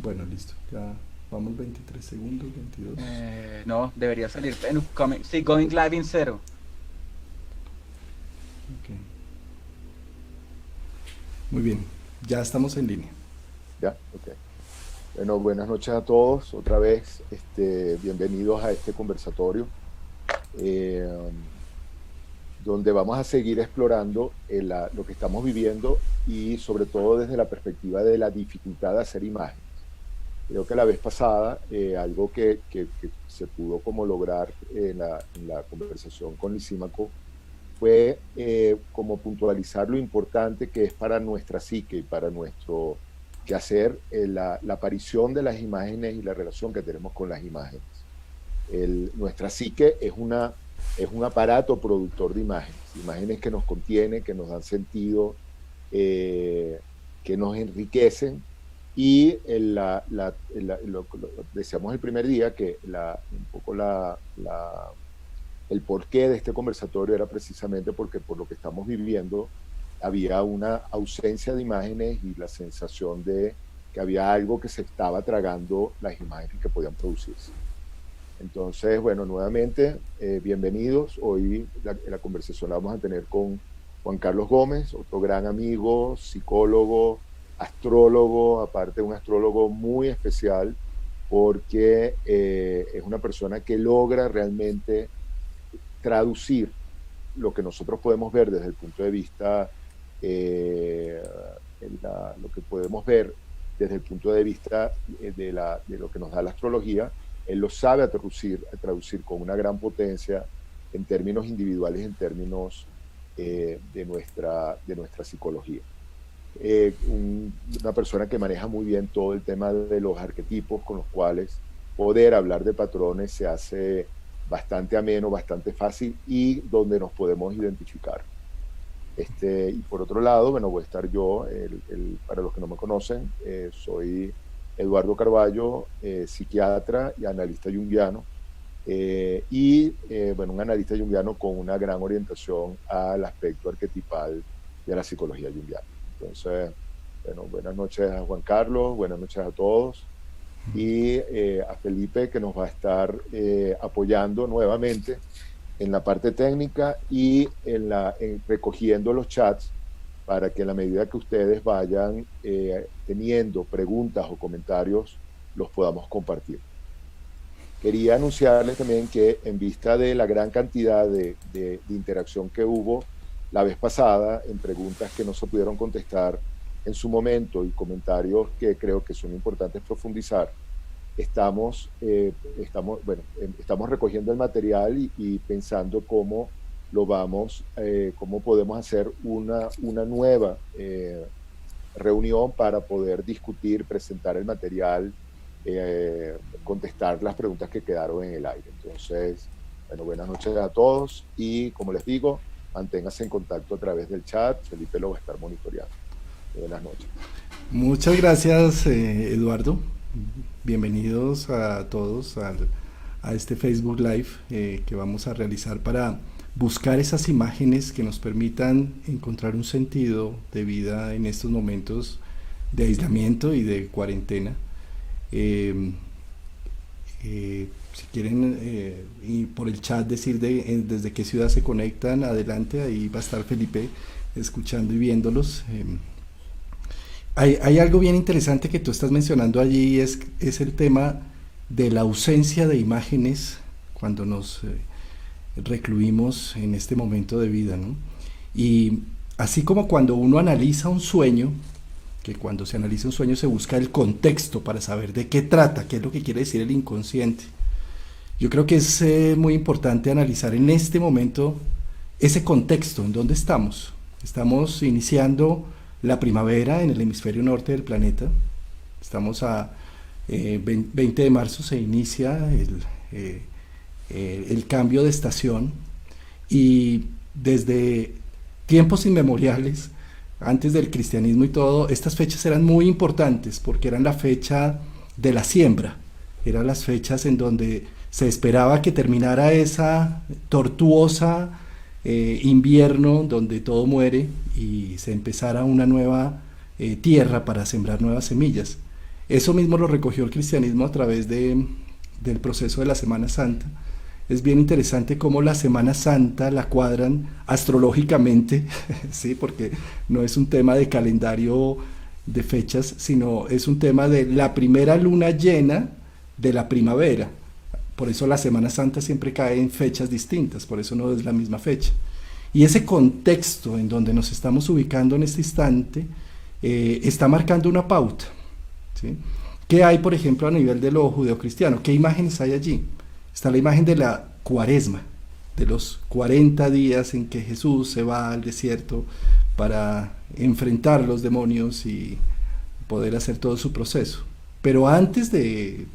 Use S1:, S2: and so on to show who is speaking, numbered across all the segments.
S1: Bueno, listo. Ya vamos 23 segundos, 22.
S2: No, debería salir sí, going live in cero.
S1: Ok. Muy bien. Ya estamos en línea.
S3: Ya, ok. Bueno, buenas noches a todos. Otra vez, bienvenidos a este conversatorio, eh, donde vamos a seguir explorando lo que estamos viviendo y sobre todo desde la perspectiva de la dificultad de hacer imágenes. Creo que la vez pasada, algo que se pudo como lograr en la conversación con Lisímaco fue como puntualizar lo importante que es para nuestra psique y para nuestro quehacer la aparición de las imágenes y la relación que tenemos con las imágenes. Nuestra psique es un aparato productor de imágenes, imágenes que nos contienen, que nos dan sentido, eh, que nos enriquecen y lo decíamos el primer día que un poco el porqué de este conversatorio era precisamente porque por lo que estamos viviendo había una ausencia de imágenes y la sensación de que había algo que se estaba tragando las imágenes que podían producirse. Entonces, bueno, nuevamente, bienvenidos. Hoy la conversación la vamos a tener con Juan Carlos Gómez, otro gran amigo, psicólogo, astrólogo, aparte un astrólogo muy especial, porque es una persona que logra realmente traducir lo que nosotros podemos ver desde el punto de vista, eh, lo que podemos ver desde el punto de vista de lo que nos da la astrología, él lo sabe a traducir con una gran potencia en términos individuales, en términos de nuestra psicología. Una persona que maneja muy bien todo el tema de los arquetipos con los cuales poder hablar de patrones se hace bastante ameno, bastante fácil y donde nos podemos identificar. Y por otro lado, bueno, voy a estar yo, para los que no me conocen, soy Eduardo Carballo, psiquiatra y analista junguiano, bueno, un analista junguiano con una gran orientación al aspecto arquetipal de la psicología junguiana. Entonces, bueno, buenas noches a Juan Carlos, buenas noches a todos y a Felipe que nos va a estar apoyando nuevamente en la parte técnica y en recogiendo los chats para que en la medida que ustedes vayan teniendo preguntas o comentarios los podamos compartir. Quería anunciarles también que en vista de la gran cantidad de interacción que hubo la vez pasada en preguntas que no se pudieron contestar en su momento y comentarios que creo que son importantes profundizar, estamos recogiendo el material y pensando cómo cómo podemos hacer una nueva reunión para poder discutir, presentar el material, contestar las preguntas que quedaron en el aire. Entonces, bueno, buenas noches a todos y como les digo, manténganse en contacto a través del chat. Felipe lo va a estar monitoreando. Buenas noches.
S1: Muchas gracias, Eduardo. Bienvenidos a todos a este Facebook Live que vamos a realizar para buscar esas imágenes que nos permitan encontrar un sentido de vida en estos momentos de aislamiento y de cuarentena. Si quieren y por el chat decir desde qué ciudad se conectan, adelante, ahí va a estar Felipe escuchando y viéndolos. Hay algo bien interesante que tú estás mencionando allí, es el tema de la ausencia de imágenes cuando nos recluimos en este momento de vida, ¿no? Y así como cuando uno analiza un sueño, que cuando se analiza un sueño se busca el contexto para saber de qué trata, qué es lo que quiere decir el inconsciente. Yo creo que es muy importante analizar en este momento ese contexto, en dónde estamos. Estamos iniciando la primavera en el hemisferio norte del planeta. Estamos a 20 de marzo, se inicia el cambio de estación y desde tiempos inmemoriales, antes del cristianismo y todo, estas fechas eran muy importantes porque eran la fecha de la siembra, eran las fechas en donde se esperaba que terminara esa tortuosa invierno donde todo muere y se empezara una nueva tierra para sembrar nuevas semillas. Eso mismo lo recogió el cristianismo a través del proceso de la Semana Santa. Es bien interesante cómo la Semana Santa la cuadran astrológicamente, ¿sí? Porque no es un tema de calendario de fechas, sino es un tema de la primera luna llena de la primavera. Por eso la Semana Santa siempre cae en fechas distintas, por eso no es la misma fecha. Y ese contexto en donde nos estamos ubicando en este instante está marcando una pauta, ¿sí? ¿Qué hay, por ejemplo, a nivel de lo judeocristiano? ¿Qué imágenes hay allí? Está la imagen de la Cuaresma, de los 40 días en que Jesús se va al desierto para enfrentar los demonios y poder hacer todo su proceso. Pero antes del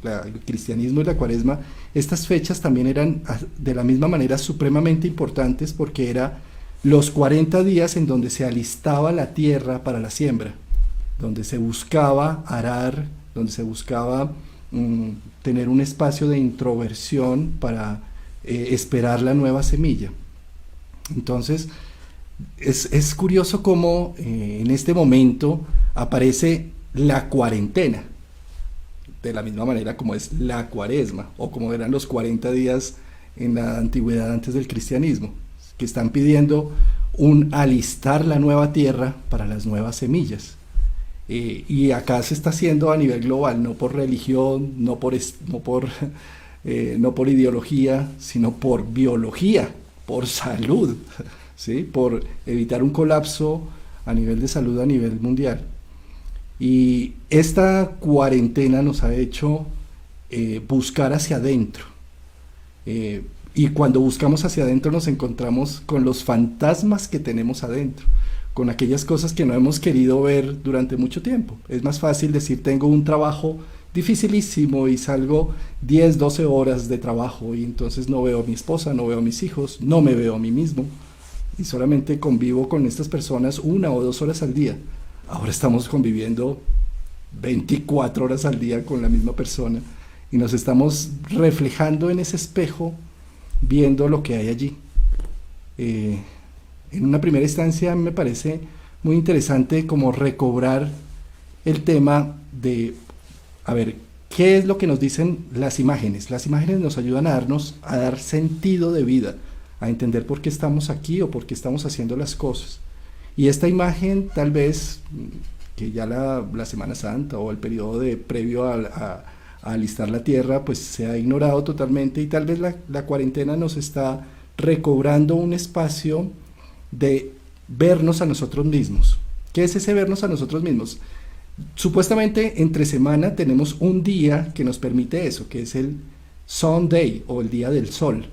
S1: cristianismo y la Cuaresma, estas fechas también eran de la misma manera supremamente importantes, porque era los 40 días en donde se alistaba la tierra para la siembra, donde se buscaba arar, donde se buscaba tener un espacio de introversión para esperar la nueva semilla. Entonces, es curioso cómo en este momento aparece la cuarentena, de la misma manera como es la Cuaresma, o como eran los 40 días en la antigüedad antes del cristianismo, que están pidiendo un alistar la nueva tierra para las nuevas semillas. Y acá se está haciendo a nivel global, no por religión, no por ideología, sino por biología, por salud, ¿sí? Por evitar un colapso a nivel de salud a nivel mundial. Y esta cuarentena nos ha hecho buscar hacia adentro. Y cuando buscamos hacia adentro nos encontramos con los fantasmas que tenemos adentro, con aquellas cosas que no hemos querido ver durante mucho tiempo. Es más fácil decir: tengo un trabajo dificilísimo y salgo 10, 12 horas de trabajo y entonces no veo a mi esposa, no veo a mis hijos, no me veo a mí mismo y solamente convivo con estas personas 1 o 2 horas al día. Ahora estamos conviviendo 24 horas al día con la misma persona y nos estamos reflejando en ese espejo, viendo lo que hay allí. En una primera instancia me parece muy interesante como recobrar el tema de, a ver, ¿qué es lo que nos dicen las imágenes? Las imágenes nos ayudan a dar sentido de vida, a entender por qué estamos aquí o por qué estamos haciendo las cosas. Y esta imagen, tal vez, que ya la Semana Santa o el periodo previo a alistar la tierra, pues se ha ignorado totalmente, y tal vez la cuarentena nos está recobrando un espacio de vernos a nosotros mismos. ¿Qué es ese vernos a nosotros mismos? Supuestamente entre semana tenemos un día que nos permite eso, que es el Sunday o el día del sol,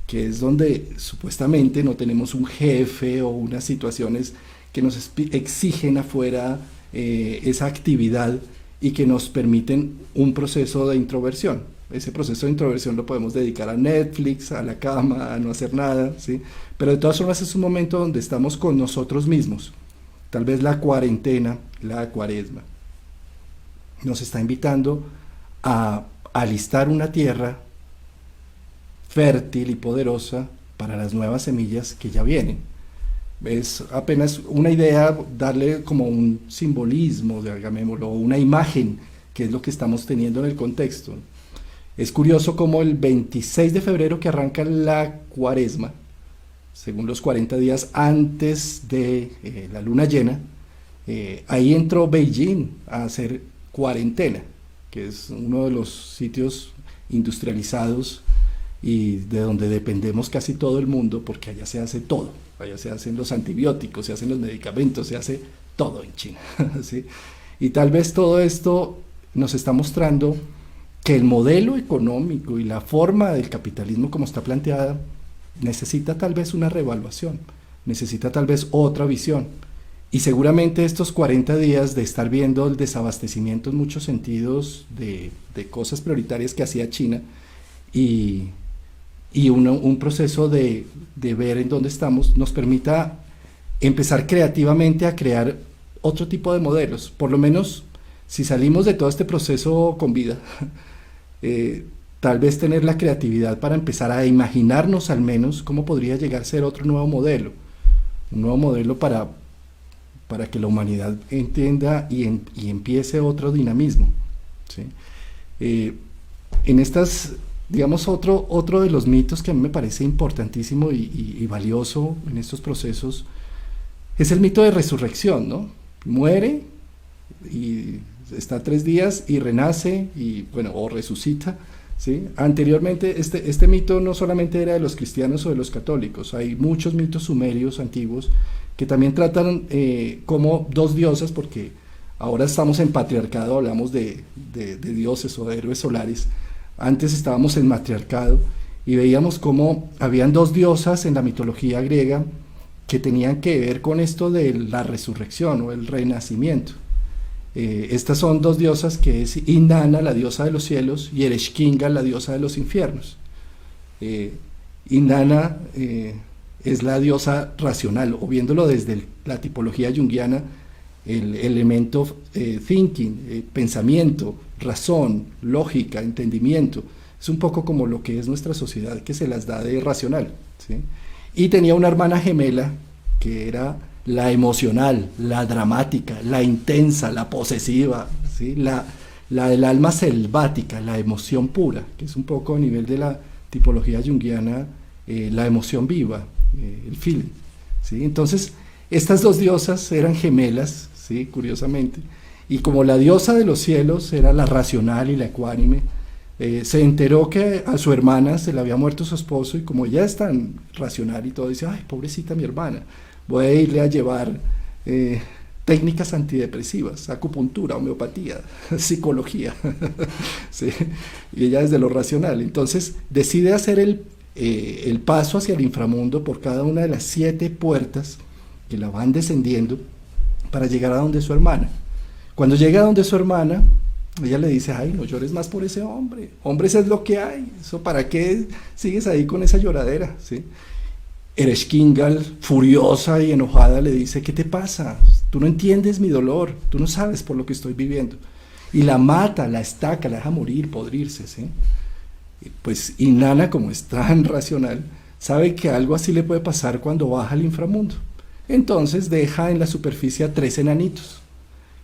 S1: que es donde supuestamente no tenemos un jefe o unas situaciones que nos exigen afuera esa actividad y que nos permiten un proceso de introversión. Ese proceso de introversión lo podemos dedicar a Netflix, a la cama, a no hacer nada, ¿sí? Pero de todas formas es un momento donde estamos con nosotros mismos. Tal vez la cuarentena, la Cuaresma, nos está invitando a alistar una tierra fértil y poderosa para las nuevas semillas que ya vienen. Es apenas una idea, darle como un simbolismo, llamémoslo, una imagen, que es lo que estamos teniendo en el contexto. Es curioso como el 26 de febrero, que arranca la Cuaresma, según los 40 días antes de la luna llena, ahí entró Beijing a hacer cuarentena, que es uno de los sitios industrializados y de donde dependemos casi todo el mundo, porque allá se hace todo, allá se hacen los antibióticos, se hacen los medicamentos, se hace todo en China, ¿sí? Y tal vez todo esto nos está mostrando que el modelo económico y la forma del capitalismo como está planteada necesita tal vez una reevaluación, necesita tal vez otra visión. Y seguramente estos 40 días de estar viendo el desabastecimiento en muchos sentidos de cosas prioritarias que hacía China y un proceso de ver en dónde estamos, nos permita empezar creativamente a crear otro tipo de modelos. Por lo menos, si salimos de todo este proceso con vida, tal vez tener la creatividad para empezar a imaginarnos al menos cómo podría llegar a ser otro nuevo modelo, un nuevo modelo para que la humanidad entienda y empiece otro dinamismo. ¿sí? En estas, digamos, otro de los mitos que a mí me parece importantísimo y valioso en estos procesos es el mito de resurrección, ¿no? Muere y está 3 días y renace y, bueno, o resucita, ¿sí? Anteriormente este mito no solamente era de los cristianos o de los católicos, hay muchos mitos sumerios antiguos que también tratan como 2 diosas, porque ahora estamos en patriarcado, hablamos de dioses o de héroes solares. Antes estábamos en matriarcado y veíamos cómo habían 2 diosas en la mitología griega que tenían que ver con esto de la resurrección o el renacimiento. Estas son 2 diosas, que es Inanna, la diosa de los cielos, y Ereshkigal, la diosa de los infiernos. Inanna es la diosa racional, o viéndolo desde la tipología junguiana, el elemento thinking, pensamiento, razón, lógica, entendimiento. Es un poco como lo que es nuestra sociedad, que se las da de racional, ¿sí? Y tenía una hermana gemela que era la emocional, la dramática, la intensa, la posesiva, ¿sí? La del alma selvática, la emoción pura, que es un poco a nivel de la tipología junguiana, la emoción viva, el feeling, ¿sí? Entonces, estas 2 diosas eran gemelas, ¿sí? Curiosamente, y como la diosa de los cielos era la racional y la ecuánime, se enteró que a su hermana se le había muerto su esposo, y como ella es tan racional y todo, dice, ay, pobrecita mi hermana, voy a irle a llevar técnicas antidepresivas, acupuntura, homeopatía, psicología, ¿sí? Y ella desde lo racional, entonces decide hacer el paso hacia el inframundo por cada una de las 7 puertas que la van descendiendo para llegar a donde su hermana. Cuando llega a donde su hermana, ella le dice, ay, no llores más por ese hombre, hombres es lo que hay, eso para qué sigues ahí con esa lloradera, ¿sí? Ereshkigal, furiosa y enojada, le dice, ¿qué te pasa? Tú no entiendes mi dolor, tú no sabes por lo que estoy viviendo. Y la mata, la estaca, la deja morir, podrirse, ¿sí? Pues Inanna, como es tan racional, sabe que algo así le puede pasar cuando baja al inframundo. Entonces deja en la superficie a 3 enanitos,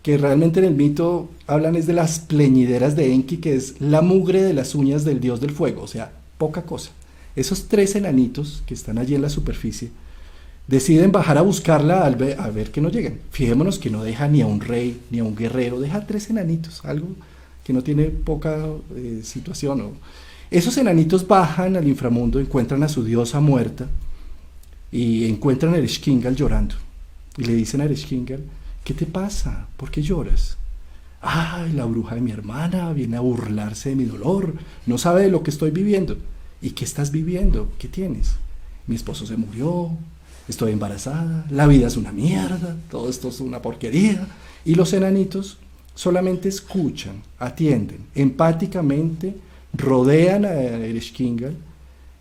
S1: que realmente en el mito hablan es de las pleñideras de Enki, que es la mugre de las uñas del dios del fuego, o sea, poca cosa. Esos 3 enanitos que están allí en la superficie deciden bajar a buscarla a ver que no llegan. Fijémonos que no deja ni a un rey ni a un guerrero, deja 3 enanitos, algo que no tiene poca situación, ¿no? Esos enanitos bajan al inframundo, encuentran a su diosa muerta y encuentran a Ereshkigal llorando. Y le dicen a Ereshkigal, ¿qué te pasa? ¿Por qué lloras? Ay, la bruja de mi hermana viene a burlarse de mi dolor, no sabe de lo que estoy viviendo. ¿Y qué estás viviendo? ¿Qué tienes? Mi esposo se murió, estoy embarazada, la vida es una mierda, todo esto es una porquería. Y los enanitos solamente escuchan, atienden, empáticamente rodean a Ereshkigal,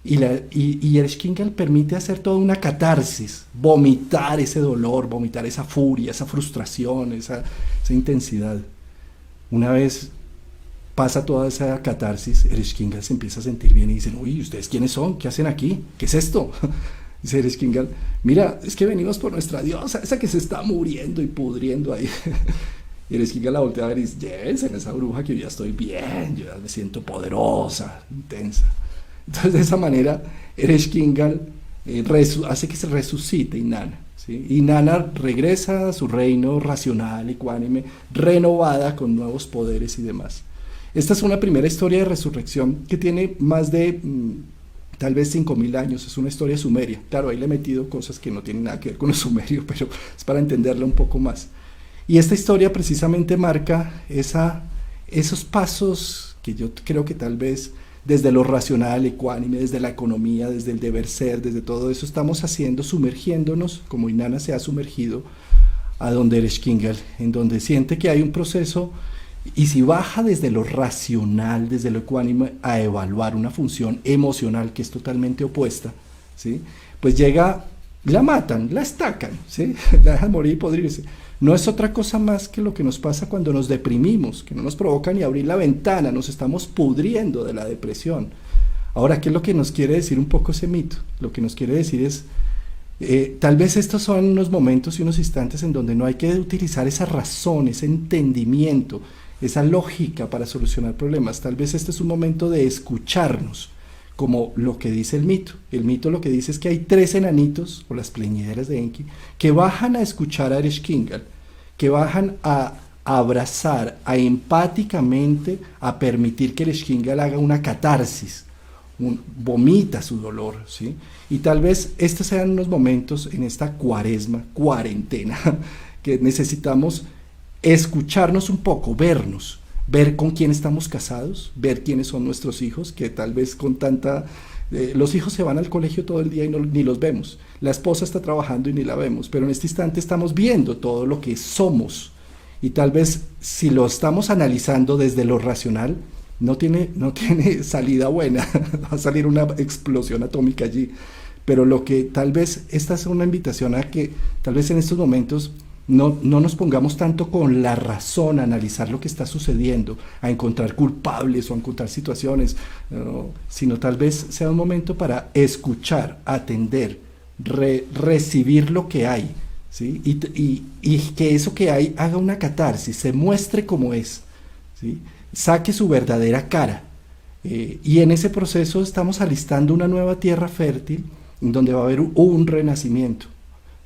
S1: y Ereshkigal permite hacer toda una catarsis, vomitar ese dolor, vomitar esa furia, esa frustración, esa intensidad. Una vez pasa toda esa catarsis, Ereshkigal se empieza a sentir bien y dicen, uy, ¿ustedes quiénes son? ¿Qué hacen aquí? ¿Qué es esto? Dice Ereshkigal, mira, es que venimos por nuestra diosa, esa que se está muriendo y pudriendo ahí. Y Ereshkigal la voltea a ver y dice, llévense a esa bruja que yo ya estoy bien, yo ya me siento poderosa, intensa. Entonces de esa manera Ereshkigal hace que se resucite Inanna, ¿sí? Inanna regresa a su reino racional, ecuánime, renovada con nuevos poderes y demás. Esta es una primera historia de resurrección que tiene más de tal vez 5.000 años, es una historia sumeria. Claro, ahí le he metido cosas que no tienen nada que ver con lo sumerio, pero es para entenderla un poco más. Y esta historia precisamente marca esos pasos que yo creo que tal vez desde lo racional, ecuánime, desde la economía, desde el deber ser, desde todo eso estamos haciendo, sumergiéndonos, como Inanna se ha sumergido, a donde Ereshkigal, en donde siente que hay un proceso, y si baja desde lo racional, desde lo ecuánime, a evaluar una función emocional que es totalmente opuesta, ¿sí? Pues llega, la matan, la estacan, ¿sí? La dejan morir y podrirse. No es otra cosa más que lo que nos pasa cuando nos deprimimos, que no nos provoca ni abrir la ventana, nos estamos pudriendo de la depresión. Ahora, ¿qué es lo que nos quiere decir un poco ese mito? Lo que nos quiere decir es, tal vez estos son unos momentos y unos instantes en donde no hay que utilizar esa razón, ese entendimiento, esa lógica para solucionar problemas. Tal vez este es un momento de escucharnos, como lo que dice el mito. El mito lo que dice es que hay 3 enanitos, o las pleñideras de Enki, que bajan a escuchar a Ereshkigal, que bajan a abrazar, a empáticamente, a permitir que Ereshkigal haga una catarsis, vomita su dolor, ¿sí? Y tal vez estos sean unos momentos en esta cuaresma, cuarentena, que necesitamos escucharnos un poco, vernos, ver con quién estamos casados, ver quiénes son nuestros hijos, que tal vez con tanta... los hijos se van al colegio todo el día y ni los vemos, la esposa está trabajando y ni la vemos, pero en este instante estamos viendo todo lo que somos, y tal vez si lo estamos analizando desde lo racional, no tiene salida buena, va a salir una explosión atómica allí, pero lo que tal vez, esta es una invitación a que tal vez en estos momentos no nos pongamos tanto con la razón a analizar lo que está sucediendo, a encontrar culpables o a encontrar situaciones, sino tal vez sea un momento para escuchar, atender, recibir lo que hay, ¿sí? Y que eso que hay haga una catarsis, se muestre como es, ¿sí? Saque su verdadera cara. Y en ese proceso estamos alistando una nueva tierra fértil en donde va a haber un renacimiento.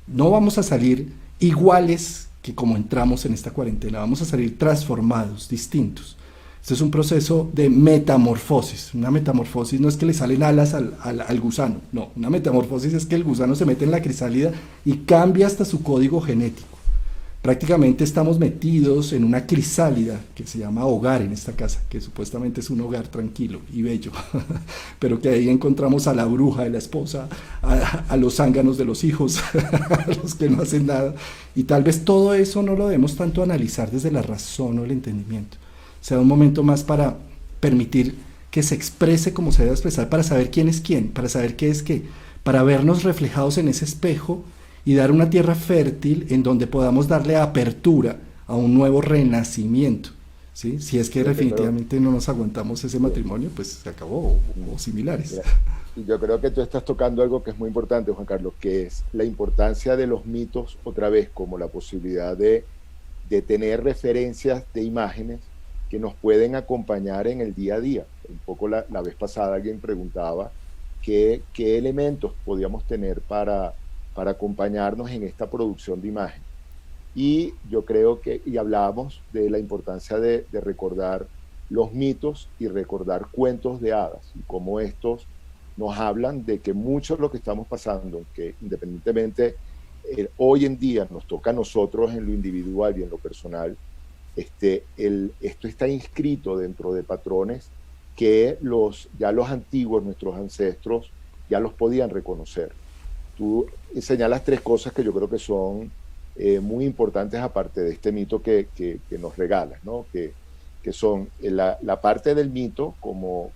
S1: No vamos a salir iguales que como entramos en esta cuarentena, vamos a salir transformados, distintos. Este es un proceso de metamorfosis. Una metamorfosis no es que le salen alas al gusano, no, una metamorfosis es que el gusano se mete en la crisálida y cambia hasta su código genético. Prácticamente estamos metidos en una crisálida que se llama hogar en esta casa, que supuestamente es un hogar tranquilo y bello, pero que ahí encontramos a la bruja de la esposa, a los zánganos de los hijos, a los que no hacen nada, y tal vez todo eso no lo debemos tanto analizar desde la razón o el entendimiento. Sea un momento más para permitir que se exprese como se debe expresar, para saber quién es quién, para saber qué es qué, para vernos reflejados en ese espejo y dar una tierra fértil en donde podamos darle apertura a un nuevo renacimiento, ¿sí? Si es que definitivamente no nos aguantamos ese matrimonio, pues se acabó, o similares.
S3: Y yo creo que tú estás tocando algo que es muy importante, Juan Carlos, que es la importancia de los mitos, otra vez, como la posibilidad de tener referencias de imágenes que nos pueden acompañar en el día a día. Un poco la vez pasada alguien preguntaba qué elementos podíamos tener para acompañarnos en esta producción de imagen. Y yo creo que, y hablábamos de la importancia de recordar los mitos y recordar cuentos de hadas, y cómo estos nos hablan de que mucho de lo que estamos pasando, que independientemente hoy en día nos toca a nosotros en lo individual y en lo personal, esto está inscrito dentro de patrones que ya los antiguos, nuestros ancestros, ya los podían reconocer. Tú señalas 3 cosas que yo creo que son muy importantes, aparte de este mito que nos regalas, ¿no? Que son la parte del mito como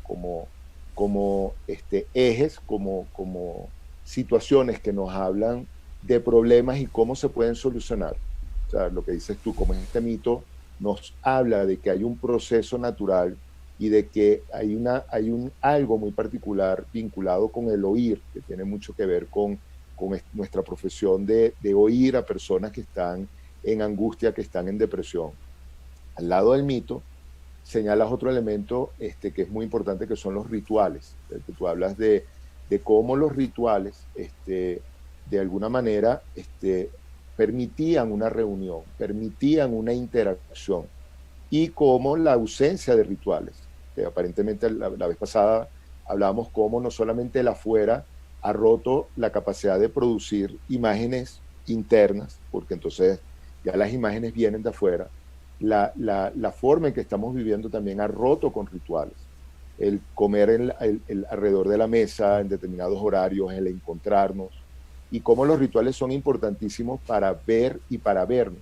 S3: ejes, como situaciones que nos hablan de problemas y cómo se pueden solucionar. O sea, lo que dices tú, como este mito nos habla de que hay un proceso natural y de que hay algo muy particular vinculado con el oír, que tiene mucho que ver con nuestra profesión de oír a personas que están en angustia, que están en depresión. Al lado del mito, señalas otro elemento que es muy importante, que son los rituales. Que tú hablas de cómo los rituales, de alguna manera, permitían una reunión, permitían una interacción, y cómo la ausencia de rituales, que aparentemente la vez pasada hablábamos cómo no solamente el afuera ha roto la capacidad de producir imágenes internas, porque entonces ya las imágenes vienen de afuera, la forma en que estamos viviendo también ha roto con rituales. El comer alrededor de la mesa en determinados horarios, el encontrarnos, y cómo los rituales son importantísimos para ver y para vernos.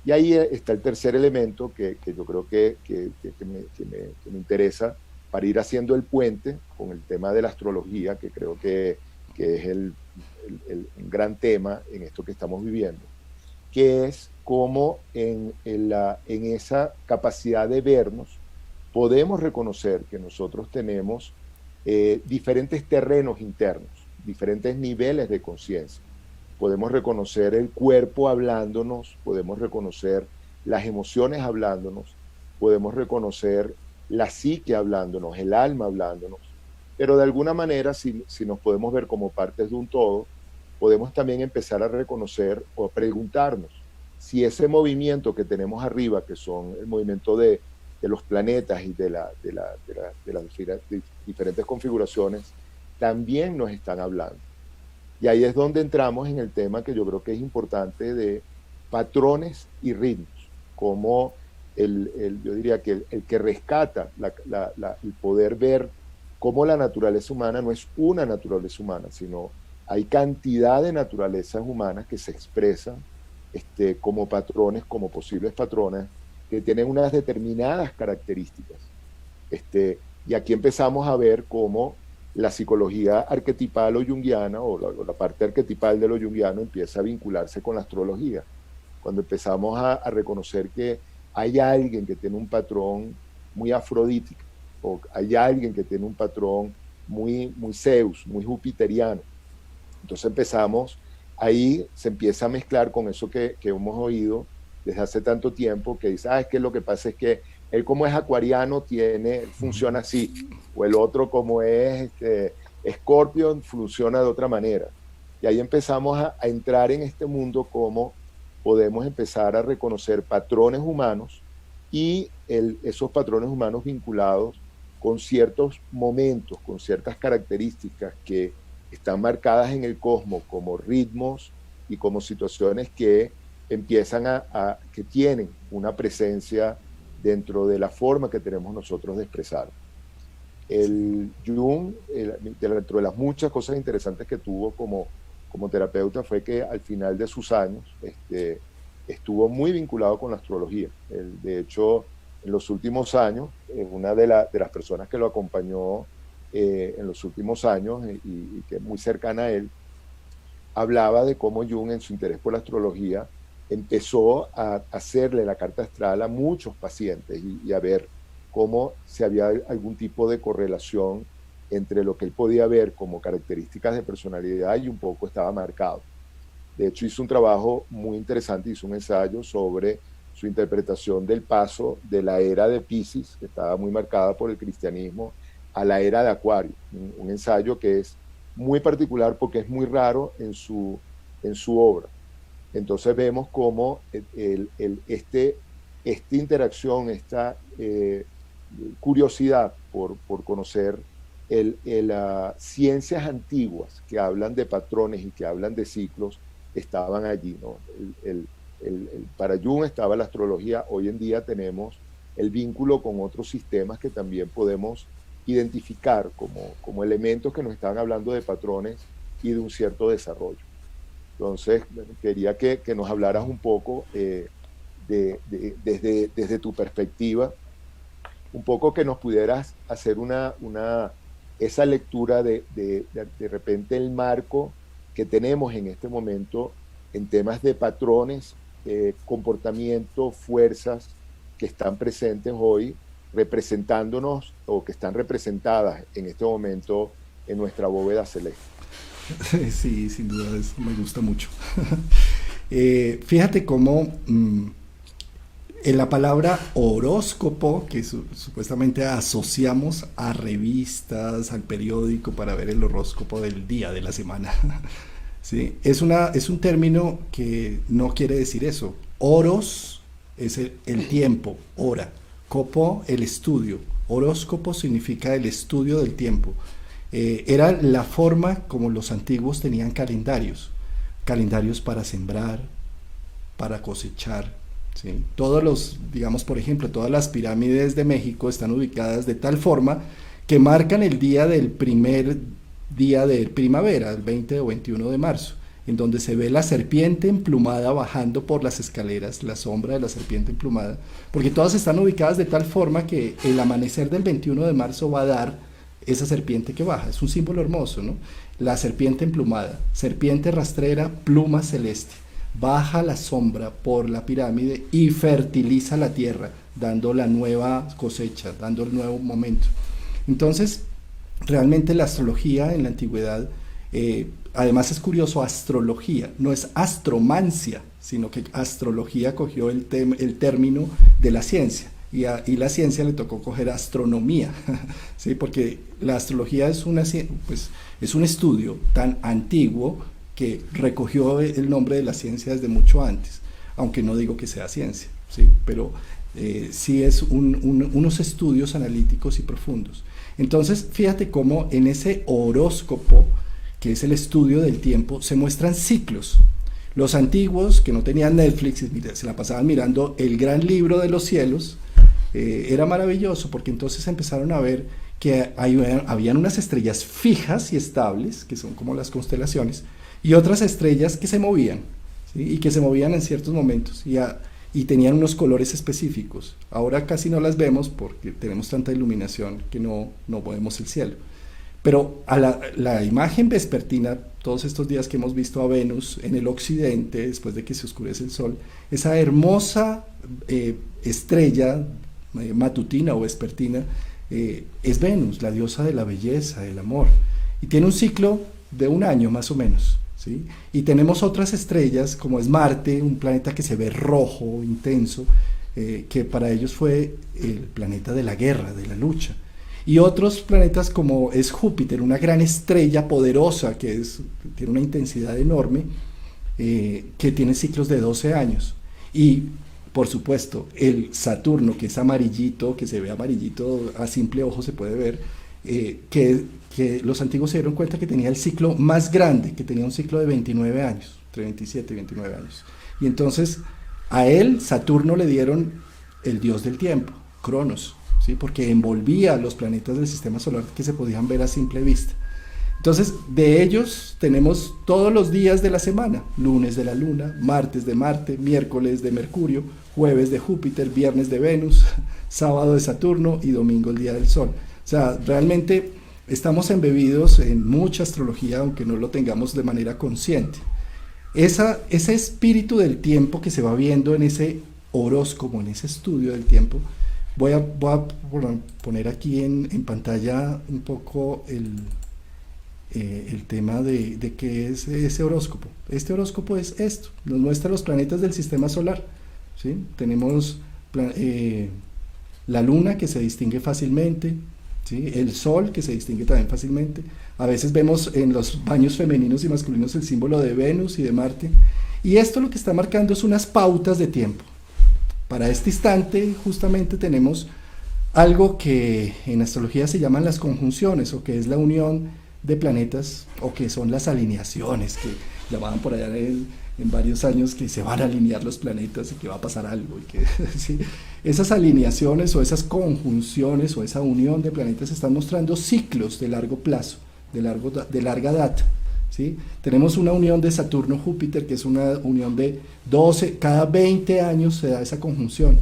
S3: Y ahí está el tercer elemento que yo creo que me interesa, para ir haciendo el puente con el tema de la astrología, que creo que es un gran tema en esto que estamos viviendo, que es cómo en esa capacidad de vernos podemos reconocer que nosotros tenemos diferentes terrenos internos, diferentes niveles de conciencia. Podemos reconocer el cuerpo hablándonos, podemos reconocer las emociones hablándonos, podemos reconocer la psique hablándonos, el alma hablándonos, pero de alguna manera, si nos podemos ver como partes de un todo, podemos también empezar a reconocer o a preguntarnos si ese movimiento que tenemos arriba, que son el movimiento de los planetas y de las diferentes configuraciones, también nos están hablando. Y ahí es donde entramos en el tema que yo creo que es importante de patrones y ritmos, como yo diría que el que rescata el poder ver cómo la naturaleza humana no es una naturaleza humana, sino hay cantidad de naturalezas humanas que se expresan como patrones, como posibles patrones, que tienen unas determinadas características. Y aquí empezamos a ver cómo la psicología arquetipal o junguiana, o la parte arquetipal de lo junguiano, empieza a vincularse con la astrología. Cuando empezamos a reconocer que hay alguien que tiene un patrón muy afrodítico, o hay alguien que tiene un patrón muy Zeus, muy jupiteriano. Entonces ahí se empieza a mezclar con eso que hemos oído desde hace tanto tiempo, que dice, es que lo que pasa es que él como es acuariano funciona así, o el otro como es Scorpion funciona de otra manera. Y ahí empezamos a entrar en este mundo como podemos empezar a reconocer patrones humanos y esos patrones humanos vinculados con ciertos momentos, con ciertas características que están marcadas en el cosmos como ritmos y como situaciones que empiezan que tienen una presencia dentro de la forma que tenemos nosotros de expresar. El Jung, dentro de las muchas cosas interesantes que tuvo como terapeuta, fue que al final de sus años estuvo muy vinculado con la astrología. De hecho, en los últimos años, una de las personas que lo acompañó en los últimos años y que es muy cercana a él, hablaba de cómo Jung, en su interés por la astrología, empezó a hacerle la carta astral a muchos pacientes y a ver cómo si había algún tipo de correlación entre lo que él podía ver como características de personalidad y un poco estaba marcado. De hecho, hizo un trabajo muy interesante, hizo un ensayo sobre su interpretación del paso de la era de Piscis, que estaba muy marcada por el cristianismo, a la era de Acuario. Un ensayo que es muy particular porque es muy raro en su obra. Entonces vemos cómo esta interacción, esta curiosidad por conocer ciencias antiguas que hablan de patrones y que hablan de ciclos, estaban allí, ¿no? Para Jung estaba la astrología. Hoy en día tenemos el vínculo con otros sistemas que también podemos identificar como elementos que nos están hablando de patrones y de un cierto desarrollo. Entonces, quería que nos hablaras un poco desde tu perspectiva, un poco que nos pudieras hacer esa lectura de repente el marco que tenemos en este momento en temas de patrones, comportamiento, fuerzas que están presentes hoy, representándonos o que están representadas en este momento en nuestra bóveda celeste.
S1: Sí, sin duda, eso me gusta mucho. Fíjate cómo en la palabra horóscopo, que supuestamente asociamos a revistas, al periódico para ver el horóscopo del día, de la semana, ¿sí? Es un término que no quiere decir eso. Horos es el tiempo, hora. Copo, el estudio. Horóscopo significa el estudio del tiempo. Era la forma como los antiguos tenían calendarios para sembrar, para cosechar, ¿sí? Digamos, por ejemplo, todas las pirámides de México están ubicadas de tal forma que marcan el día del primer día de primavera, el 20 o 21 de marzo, en donde se ve la serpiente emplumada bajando por las escaleras, la sombra de la serpiente emplumada, porque todas están ubicadas de tal forma que el amanecer del 21 de marzo va a dar esa serpiente que baja. Es un símbolo hermoso, ¿no? La serpiente emplumada, serpiente rastrera, pluma celeste, baja la sombra por la pirámide y fertiliza la tierra, dando la nueva cosecha, dando el nuevo momento. Entonces, realmente la astrología en la antigüedad, además es curioso, astrología, no es astromancia, sino que astrología cogió el término de la ciencia. y la ciencia le tocó coger astronomía, ¿sí? Porque la astrología es, pues, es un estudio tan antiguo que recogió el nombre de la ciencia desde mucho antes, aunque no digo que sea ciencia, ¿sí? Pero sí es unos estudios analíticos y profundos. Entonces, fíjate cómo en ese horóscopo, que es el estudio del tiempo, se muestran ciclos. Los antiguos, que no tenían Netflix, se la pasaban mirando el gran libro de los cielos, era maravilloso, porque entonces empezaron a ver que habían unas estrellas fijas y estables, que son como las constelaciones, y otras estrellas que se movían, ¿sí? Y que se movían en ciertos momentos, y tenían unos colores específicos. Ahora casi no las vemos porque tenemos tanta iluminación que no vemos el cielo. Pero a la imagen vespertina, todos estos días que hemos visto a Venus en el occidente, después de que se oscurece el sol, esa hermosa estrella matutina o vespertina, es Venus, la diosa de la belleza, del amor, y tiene un ciclo de 1 año más o menos, ¿sí? Y tenemos otras estrellas como es Marte, un planeta que se ve rojo, intenso, que para ellos fue el planeta de la guerra, de la lucha. Y otros planetas como es Júpiter, una gran estrella poderosa que tiene una intensidad enorme, que tiene ciclos de 12 años. Y por supuesto el Saturno, que es amarillito, que se ve amarillito, a simple ojo se puede ver, que los antiguos se dieron cuenta que tenía el ciclo más grande, que tenía un ciclo de 29 años, entre 27 y 29 años. Y entonces a él, Saturno, le dieron el dios del tiempo, Cronos, ¿sí? Porque envolvía a los planetas del sistema solar que se podían ver a simple vista. Entonces, de ellos tenemos todos los días de la semana: lunes de la Luna, martes de Marte, miércoles de Mercurio, jueves de Júpiter, viernes de Venus, sábado de Saturno y domingo el día del Sol. O sea, realmente estamos embebidos en mucha astrología, aunque no lo tengamos de manera consciente. Ese espíritu del tiempo que se va viendo en ese horóscopo, en ese estudio del tiempo, voy a poner aquí en pantalla un poco el tema de qué es ese horóscopo. Este horóscopo es esto, nos muestra los planetas del sistema solar, ¿sí? Tenemos la luna, que se distingue fácilmente, ¿sí? El sol, que se distingue también fácilmente. A veces vemos en los baños femeninos y masculinos el símbolo de Venus y de Marte, y esto lo que está marcando es unas pautas de tiempo. Para este instante justamente tenemos algo que en astrología se llaman las conjunciones, o que es la unión de planetas, o que son las alineaciones, que llamaban por allá en varios años que se van a alinear los planetas y que va a pasar algo, y que ¿sí? Esas alineaciones o esas conjunciones o esa unión de planetas están mostrando ciclos de largo plazo, de larga data, ¿sí? Tenemos una unión de Saturno-Júpiter, que es una unión de 12, cada 20 años se da esa conjunción.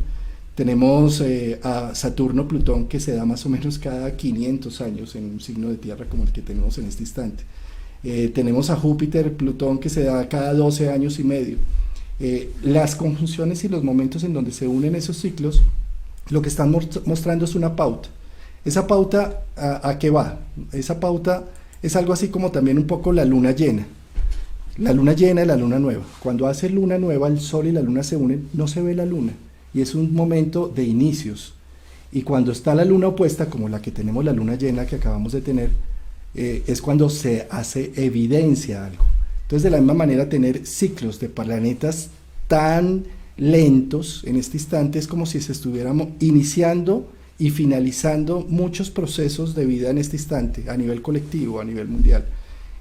S1: Tenemos a Saturno-Plutón, que se da más o menos cada 500 años en un signo de tierra como el que tenemos en este instante. Tenemos a Júpiter-Plutón, que se da cada 12 años y medio. Las conjunciones y los momentos en donde se unen esos ciclos, lo que están mostrando es una pauta. Esa pauta, ¿a qué va? Esa pauta es algo así como también un poco la luna llena. La luna llena y la luna nueva. Cuando hace luna nueva, el sol y la luna se unen, no se ve la luna, y es un momento de inicios. Y cuando está la luna opuesta, como la que tenemos, la luna llena que acabamos de tener, es cuando se hace evidencia algo. Entonces, de la misma manera, tener ciclos de planetas tan lentos en este instante es como si se estuviéramos iniciando y finalizando muchos procesos de vida en este instante, a nivel colectivo, a nivel mundial.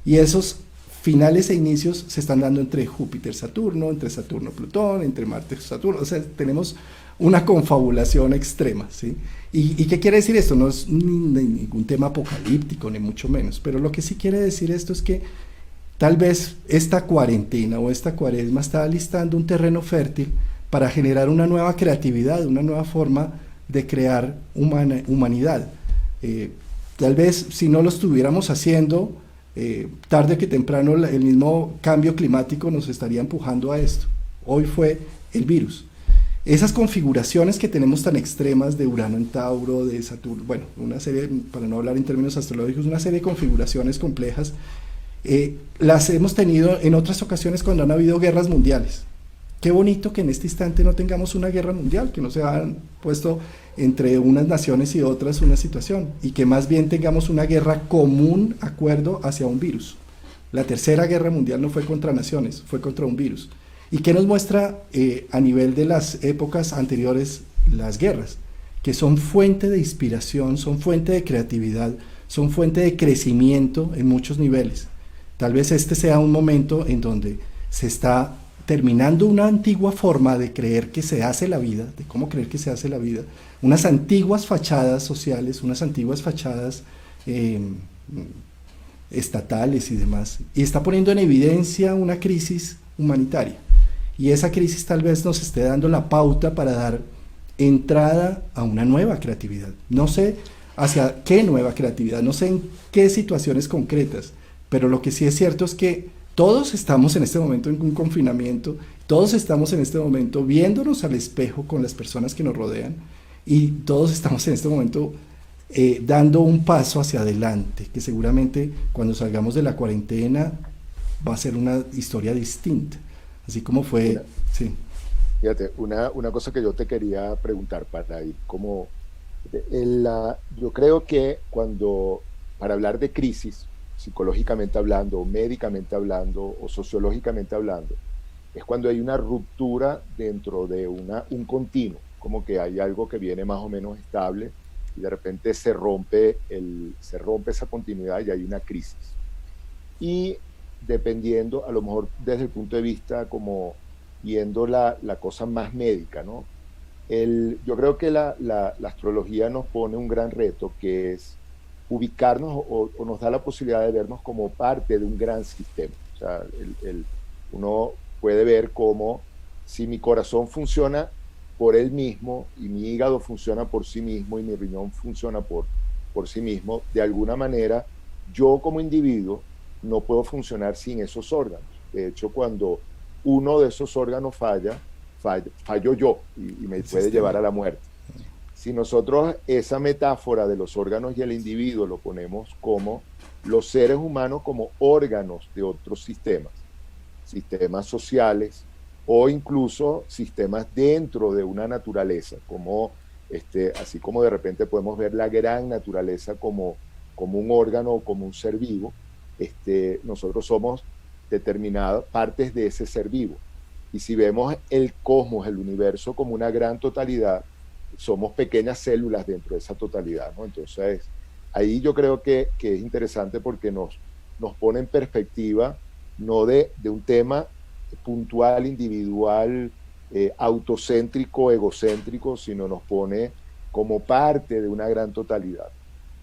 S1: Y esos finales e inicios se están dando entre Júpiter-Saturno, entre Saturno-Plutón, entre Marte-Saturno. O sea, tenemos una confabulación extrema, ¿sí? ¿Y qué quiere decir esto? No es ningún tema apocalíptico, ni mucho menos, pero lo que sí quiere decir esto es que tal vez esta cuarentena o esta cuaresma está alistando un terreno fértil para generar una nueva creatividad, una nueva forma de crear humanidad. Tal vez si no lo estuviéramos haciendo, tarde que temprano el mismo cambio climático nos estaría empujando a esto. Hoy fue el virus. Esas configuraciones que tenemos tan extremas de Urano en Tauro, de Saturno, bueno, una serie, para no hablar en términos astrológicos, una serie de configuraciones complejas, las hemos tenido en otras ocasiones cuando han habido guerras mundiales. qué bonito que en este instante no tengamos una guerra mundial, que no se han puesto entre unas naciones y otras una situación, y que más bien tengamos una guerra común, acuerdo hacia un virus. La tercera guerra mundial no fue contra naciones, fue contra un virus. ¿Y qué nos muestra a nivel de las épocas anteriores las guerras? Que son fuente de inspiración, son fuente de creatividad, son fuente de crecimiento en muchos niveles. Tal vez este sea un momento en donde se está terminando una antigua forma de creer que se hace la vida, de cómo creer que se hace la vida, unas antiguas fachadas sociales, unas antiguas fachadas estatales y demás, y está poniendo en evidencia una crisis humanitaria. Y esa crisis tal vez nos esté dando la pauta para dar entrada a una nueva creatividad. No sé hacia qué nueva creatividad, no sé en qué situaciones concretas, pero lo que sí es cierto es que todos estamos en este momento en un confinamiento, todos estamos en este momento viéndonos al espejo con las personas que nos rodean, y todos estamos en este momento dando un paso hacia adelante, que seguramente cuando salgamos de la cuarentena va a ser una historia distinta, así como fue. Sí.
S3: Fíjate, una cosa que yo te quería preguntar para ir como... yo creo que para hablar de crisis, psicológicamente hablando, o médicamente hablando, o sociológicamente hablando, es cuando hay una ruptura dentro de un continuo, como que hay algo que viene más o menos estable y de repente se rompe esa continuidad y hay una crisis. Y dependiendo, a lo mejor desde el punto de vista como viendo la cosa más médica, ¿no? Yo creo que la astrología nos pone un gran reto, que es ubicarnos o nos da la posibilidad de vernos como parte de un gran sistema. O sea, uno puede ver cómo si mi corazón funciona por él mismo y mi hígado funciona por sí mismo y mi riñón funciona por sí mismo, de alguna manera yo como individuo no puedo funcionar sin esos órganos. De hecho, cuando uno de esos órganos fallo yo y me puede llevar a la muerte. Si nosotros esa metáfora de los órganos y el individuo lo ponemos como los seres humanos como órganos de otros sistemas sociales o incluso sistemas dentro de una naturaleza, como así como de repente podemos ver la gran naturaleza como un órgano o como un ser vivo, nosotros somos determinadas partes de ese ser vivo. Y si vemos el cosmos, el universo como una gran totalidad, somos pequeñas células dentro de esa totalidad, ¿no? Entonces, ahí yo creo que es interesante porque nos pone en perspectiva, no de un tema puntual, individual, autocéntrico, egocéntrico, sino nos pone como parte de una gran totalidad.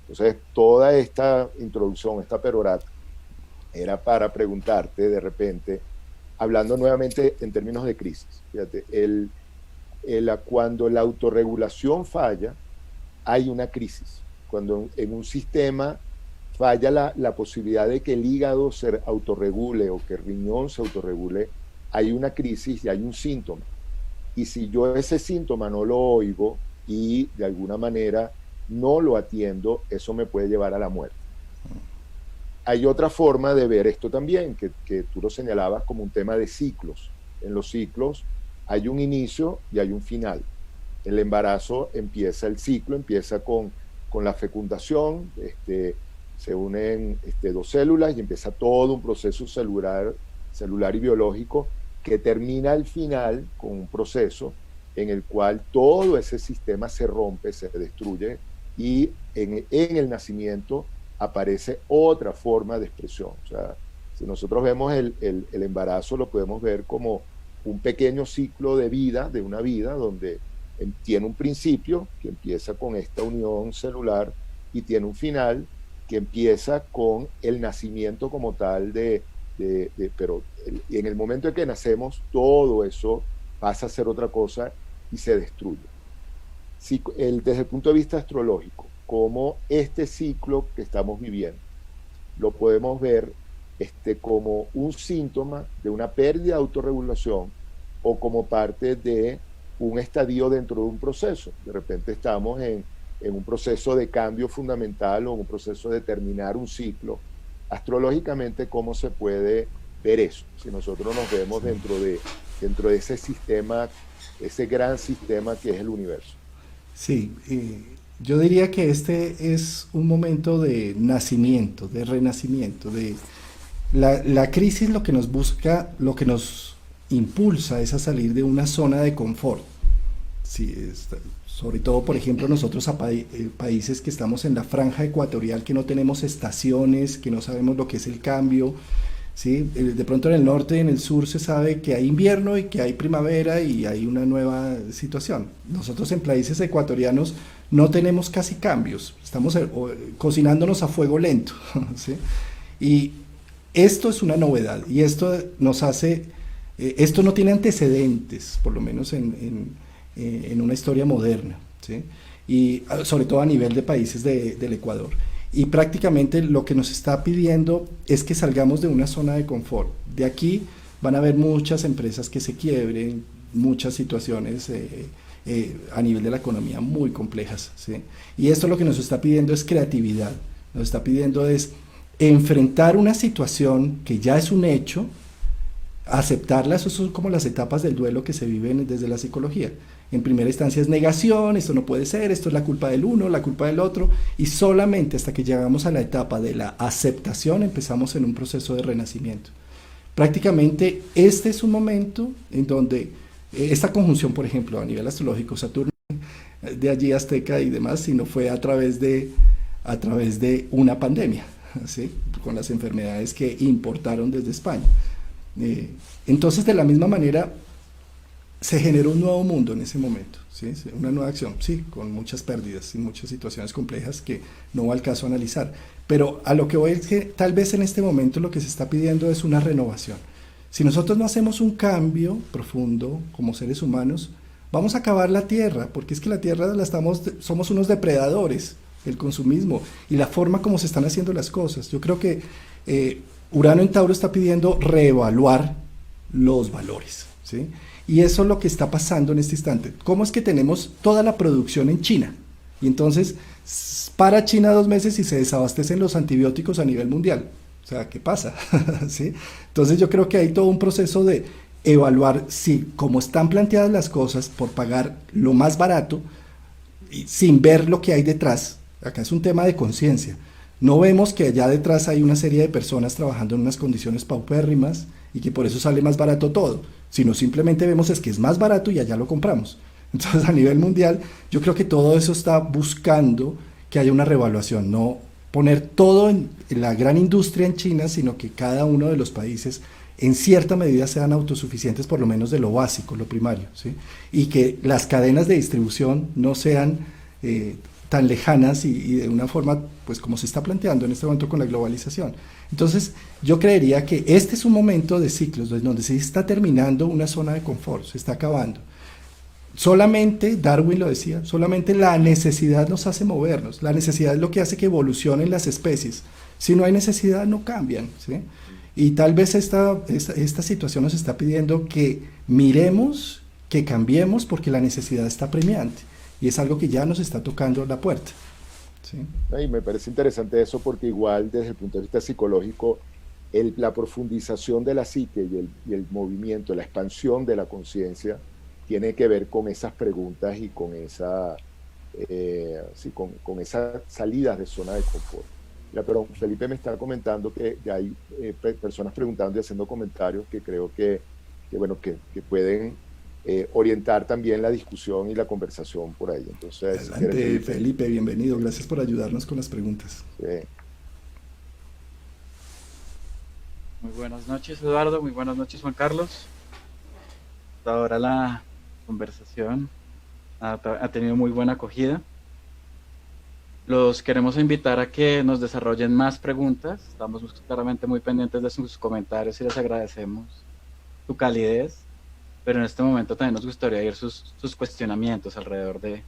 S3: Entonces, toda esta introducción, esta perorata, era para preguntarte de repente, hablando nuevamente en términos de crisis, fíjate, cuando la autorregulación falla, hay una crisis. Cuando en un sistema falla la posibilidad de que el hígado se autorregule o que el riñón se autorregule, hay una crisis y hay un síntoma. Y si yo ese síntoma no lo oigo y de alguna manera no lo atiendo, eso me puede llevar a la muerte. Hay otra forma de ver esto también, que tú lo señalabas como un tema de ciclos. En los ciclos hay un inicio y hay un final. El embarazo empieza, el ciclo empieza con la fecundación, se unen dos células y empieza todo un proceso celular y biológico que termina al final con un proceso en el cual todo ese sistema se rompe, se destruye y en el nacimiento aparece otra forma de expresión. O sea, si nosotros vemos el embarazo, lo podemos ver como un pequeño ciclo de vida, de una vida, donde tiene un principio que empieza con esta unión celular y tiene un final que empieza con el nacimiento como tal pero en el momento en que nacemos, todo eso pasa a ser otra cosa y se destruye. Desde el punto de vista astrológico, como este ciclo que estamos viviendo, lo podemos ver como un síntoma de una pérdida de autorregulación o como parte de un estadio dentro de un proceso. De repente estamos en un proceso de cambio fundamental o un proceso de terminar un ciclo. Astrológicamente, ¿cómo se puede ver eso? Si nosotros nos vemos dentro de dentro de ese sistema, ese gran sistema que es el universo.
S1: Sí, yo diría que este es un momento de nacimiento, de renacimiento, de la crisis lo que nos busca, lo que nos impulsa es a salir de una zona de confort. Sí, sobre todo, por ejemplo, nosotros países que estamos en la franja ecuatorial, que no tenemos estaciones, que no sabemos lo que es el cambio. ¿Sí? De pronto en el norte y en el sur se sabe que hay invierno y que hay primavera y hay una nueva situación. Nosotros en países ecuatorianos no tenemos casi cambios, estamos cocinándonos a fuego lento. ¿Sí? Y esto es una novedad y esto nos hace, esto no tiene antecedentes, por lo menos en una historia moderna, ¿sí? Y sobre todo a nivel de países del Ecuador. Y prácticamente lo que nos está pidiendo es que salgamos de una zona de confort. De aquí van a haber muchas empresas que se quiebren, muchas situaciones a nivel de la economía muy complejas, ¿sí? Y esto lo que nos está pidiendo es creatividad, nos está pidiendo es enfrentar una situación que ya es un hecho, aceptarla. Eso son como las etapas del duelo que se viven desde la psicología. En primera instancia es negación, esto no puede ser, esto es la culpa del uno, la culpa del otro, y solamente hasta que llegamos a la etapa de la aceptación empezamos en un proceso de renacimiento. Prácticamente este es un momento en donde esta conjunción, por ejemplo, a nivel astrológico, Saturno, de allí azteca y demás, sino fue a través de una pandemia, ¿sí? Con las enfermedades que importaron desde España. Entonces, de la misma manera, se generó un nuevo mundo en ese momento, ¿sí? Una nueva acción, sí, con muchas pérdidas y muchas situaciones complejas que no va al caso analizar. Pero a lo que voy es que tal vez en este momento lo que se está pidiendo es una renovación. Si nosotros no hacemos un cambio profundo como seres humanos, vamos a acabar la Tierra, porque es que la Tierra somos unos depredadores, el consumismo y la forma como se están haciendo las cosas. Yo creo que Urano en Tauro está pidiendo reevaluar los valores, ¿sí? Y eso es lo que está pasando en este instante. ¿Cómo es que tenemos toda la producción en China? Y entonces para China 2 meses y se desabastecen los antibióticos a nivel mundial. O sea, ¿qué pasa? ¿Sí? Entonces yo creo que hay todo un proceso de evaluar si, como están planteadas las cosas, por pagar lo más barato, y sin ver lo que hay detrás. Acá es un tema de conciencia. No vemos que allá detrás hay una serie de personas trabajando en unas condiciones paupérrimas y que por eso sale más barato todo, sino simplemente vemos es que es más barato y allá lo compramos. Entonces, a nivel mundial, yo creo que todo eso está buscando que haya una revaluación, no poner todo en la gran industria en China, sino que cada uno de los países en cierta medida sean autosuficientes, por lo menos de lo básico, lo primario, ¿sí? Y que las cadenas de distribución no sean tan lejanas y de una forma, pues como se está planteando en este momento con la globalización. Entonces, yo creería que este es un momento de ciclos donde se está terminando una zona de confort, se está acabando. Solamente, Darwin lo decía, solamente la necesidad nos hace movernos, la necesidad es lo que hace que evolucionen las especies. Si no hay necesidad, no cambian, ¿sí? Y tal vez esta situación nos está pidiendo que miremos, que cambiemos, porque la necesidad está premiante. Y es algo que ya nos está tocando la puerta, ¿sí?
S3: Y me parece interesante eso porque igual desde el punto de vista psicológico, la profundización de la psique y el movimiento, la expansión de la conciencia tiene que ver con esas preguntas y con con esas salidas de zona de confort. Ya, pero Felipe me está comentando que ya hay personas preguntando y haciendo comentarios que creo bueno, que pueden orientar también la discusión y la conversación por ahí. Entonces,
S1: adelante, Felipe, bienvenido. Gracias por ayudarnos con las preguntas.
S3: Sí.
S2: Muy buenas noches, Eduardo. Muy buenas noches, Juan Carlos. Hasta ahora la conversación ha tenido muy buena acogida. Los queremos invitar a que nos desarrollen más preguntas. Estamos claramente muy pendientes de sus comentarios y les agradecemos su calidez. Pero en este momento también nos gustaría oír sus cuestionamientos alrededor de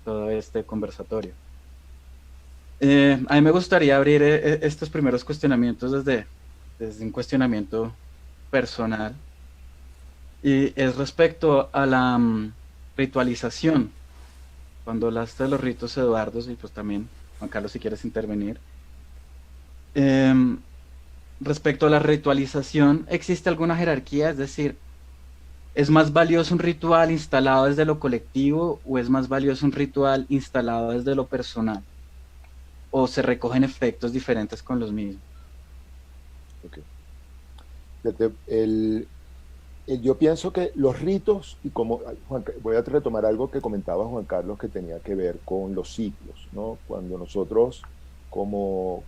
S2: todo este conversatorio. A mí me gustaría abrir estos primeros cuestionamientos desde un cuestionamiento personal. Y es respecto a la ritualización. Cuando hablaste de los ritos, Eduardo, y pues también, Juan Carlos, si quieres intervenir. Respecto a la ritualización, ¿existe alguna jerarquía? Es decir, ¿Es más valioso un ritual instalado desde lo colectivo o es más valioso un ritual instalado desde lo personal? ¿O se recogen efectos diferentes con los mismos?
S3: Ok. Fíjate, yo pienso que los ritos, y como voy a retomar algo que comentaba Juan Carlos que tenía que ver con los ciclos, ¿no? Cuando nosotros como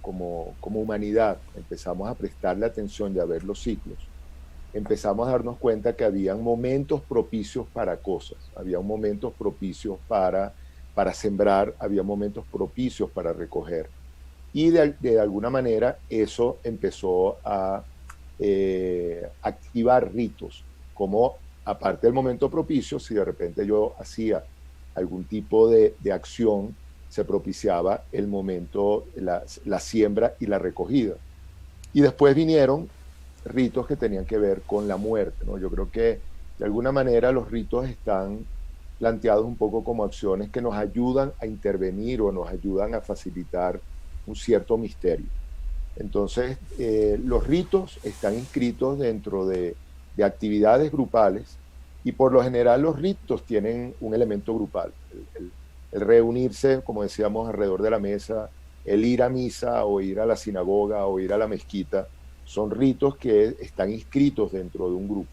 S3: humanidad empezamos a prestarle atención y a ver los ciclos, empezamos a darnos cuenta que habían momentos propicios para cosas, había momentos propicios para sembrar, había momentos propicios para recoger. Y de alguna manera eso empezó a activar ritos, como aparte del momento propicio, si de repente yo hacía algún tipo de acción, se propiciaba el momento, la siembra y la recogida. Y después vinieron ritos que tenían que ver con la muerte, ¿no? Yo creo que de alguna manera los ritos están planteados un poco como acciones que nos ayudan a intervenir o nos ayudan a facilitar un cierto misterio. Entonces, los ritos están inscritos dentro de actividades grupales y por lo general los ritos tienen un elemento grupal. El reunirse, como decíamos, alrededor de la mesa, el ir a misa o ir a la sinagoga o ir a la mezquita, son ritos que están inscritos dentro de un grupo.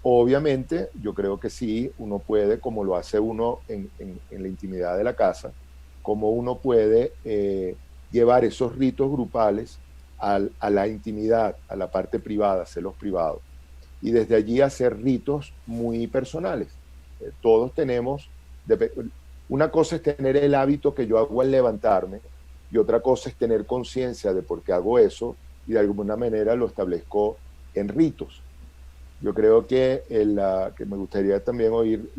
S3: Obviamente, yo creo que sí, uno puede, como lo hace uno en la intimidad de la casa, como uno puede llevar esos ritos grupales a la intimidad, a la parte privada, hacerlos privados. Y desde allí hacer ritos muy personales. Todos tenemos, una cosa es tener el hábito que yo hago al levantarme y otra cosa es tener conciencia de por qué hago eso y de alguna manera lo establezco en ritos. Yo creo que me gustaría también oír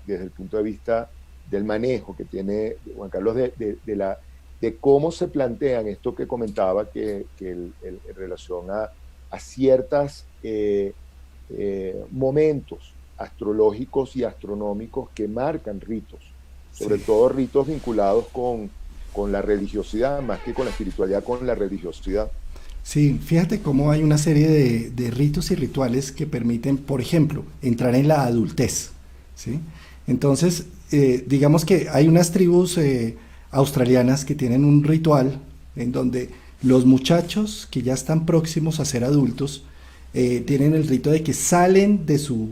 S3: desde el punto de vista del manejo que tiene Juan Carlos de cómo se plantean esto que comentaba que en relación a ciertos momentos astrológicos y astronómicos que marcan ritos, sobre todo ritos vinculados con la religiosidad, más que con la espiritualidad, con la religiosidad.
S1: Sí, fíjate cómo hay una serie de ritos y rituales que permiten, por ejemplo, entrar en la adultez, ¿sí? Entonces, digamos que hay unas tribus australianas que tienen un ritual en donde los muchachos que ya están próximos a ser adultos tienen el rito de que salen de su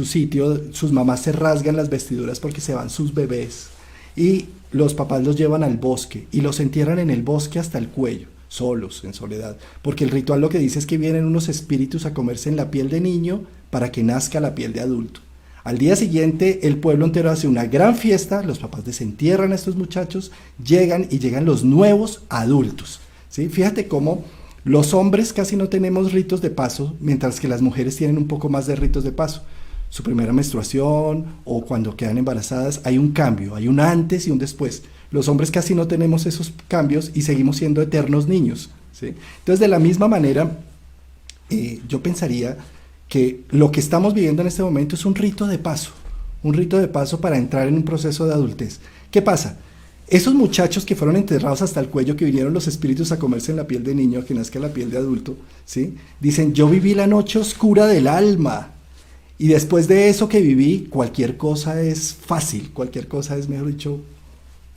S1: sitio, sus mamás se rasgan las vestiduras porque se van sus bebés y los papás los llevan al bosque y los entierran en el bosque hasta el cuello, solos, en soledad, porque el ritual lo que dice es que vienen unos espíritus a comerse en la piel de niño para que nazca la piel de adulto. Al día siguiente el pueblo entero hace una gran fiesta, los papás desentierran a estos muchachos, llegan los nuevos adultos, ¿sí? Fíjate cómo los hombres casi no tenemos ritos de paso, mientras que las mujeres tienen un poco más de ritos de paso. Su primera menstruación o cuando quedan embarazadas hay un cambio, hay un antes y un después. Los hombres casi no tenemos esos cambios y seguimos siendo eternos niños, ¿sí? Entonces, de la misma manera, yo pensaría que lo que estamos viviendo en este momento es un rito de paso para entrar en un proceso de adultez. ¿Qué pasa? Esos muchachos que fueron enterrados hasta el cuello, que vinieron los espíritus a comerse en la piel de niño, que nazca la piel de adulto, ¿sí? Dicen, yo viví la noche oscura del alma, y después de eso que viví, cualquier cosa es fácil, cualquier cosa es, mejor dicho,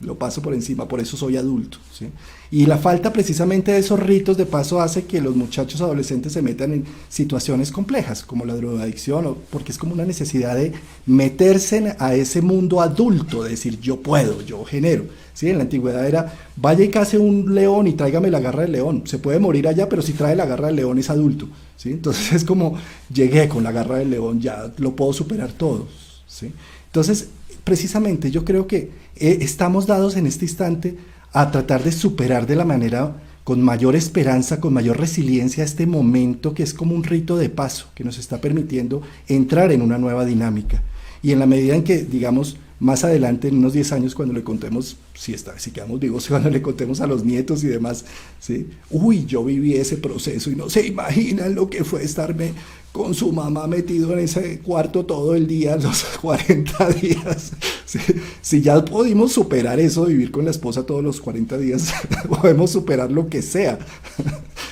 S1: lo paso por encima, por eso soy adulto, ¿sí? Y la falta precisamente de esos ritos de paso hace que los muchachos adolescentes se metan en situaciones complejas, como la drogadicción, porque es como una necesidad de meterse a ese mundo adulto, de decir yo puedo, yo genero, ¿sí? En la antigüedad era, vaya y case un león y tráigame la garra del león, se puede morir allá, pero si trae la garra del león es adulto, ¿sí? Entonces es como, llegué con la garra del león, ya lo puedo superar todo, ¿sí? Entonces, precisamente yo creo que estamos dados en este instante a tratar de superar de la manera con mayor esperanza, con mayor resiliencia este momento que es como un rito de paso que nos está permitiendo entrar en una nueva dinámica. Y en la medida en que, digamos, más adelante, en unos 10 años, cuando le contemos, si quedamos vivos, cuando le contemos a los nietos y demás, ¿sí? Uy, yo viví ese proceso y no se imaginan lo que fue estarme con su mamá metido en ese cuarto todo el día, los 40 días. ¿Sí? Si ya pudimos superar eso, vivir con la esposa todos los 40 días, podemos superar lo que sea.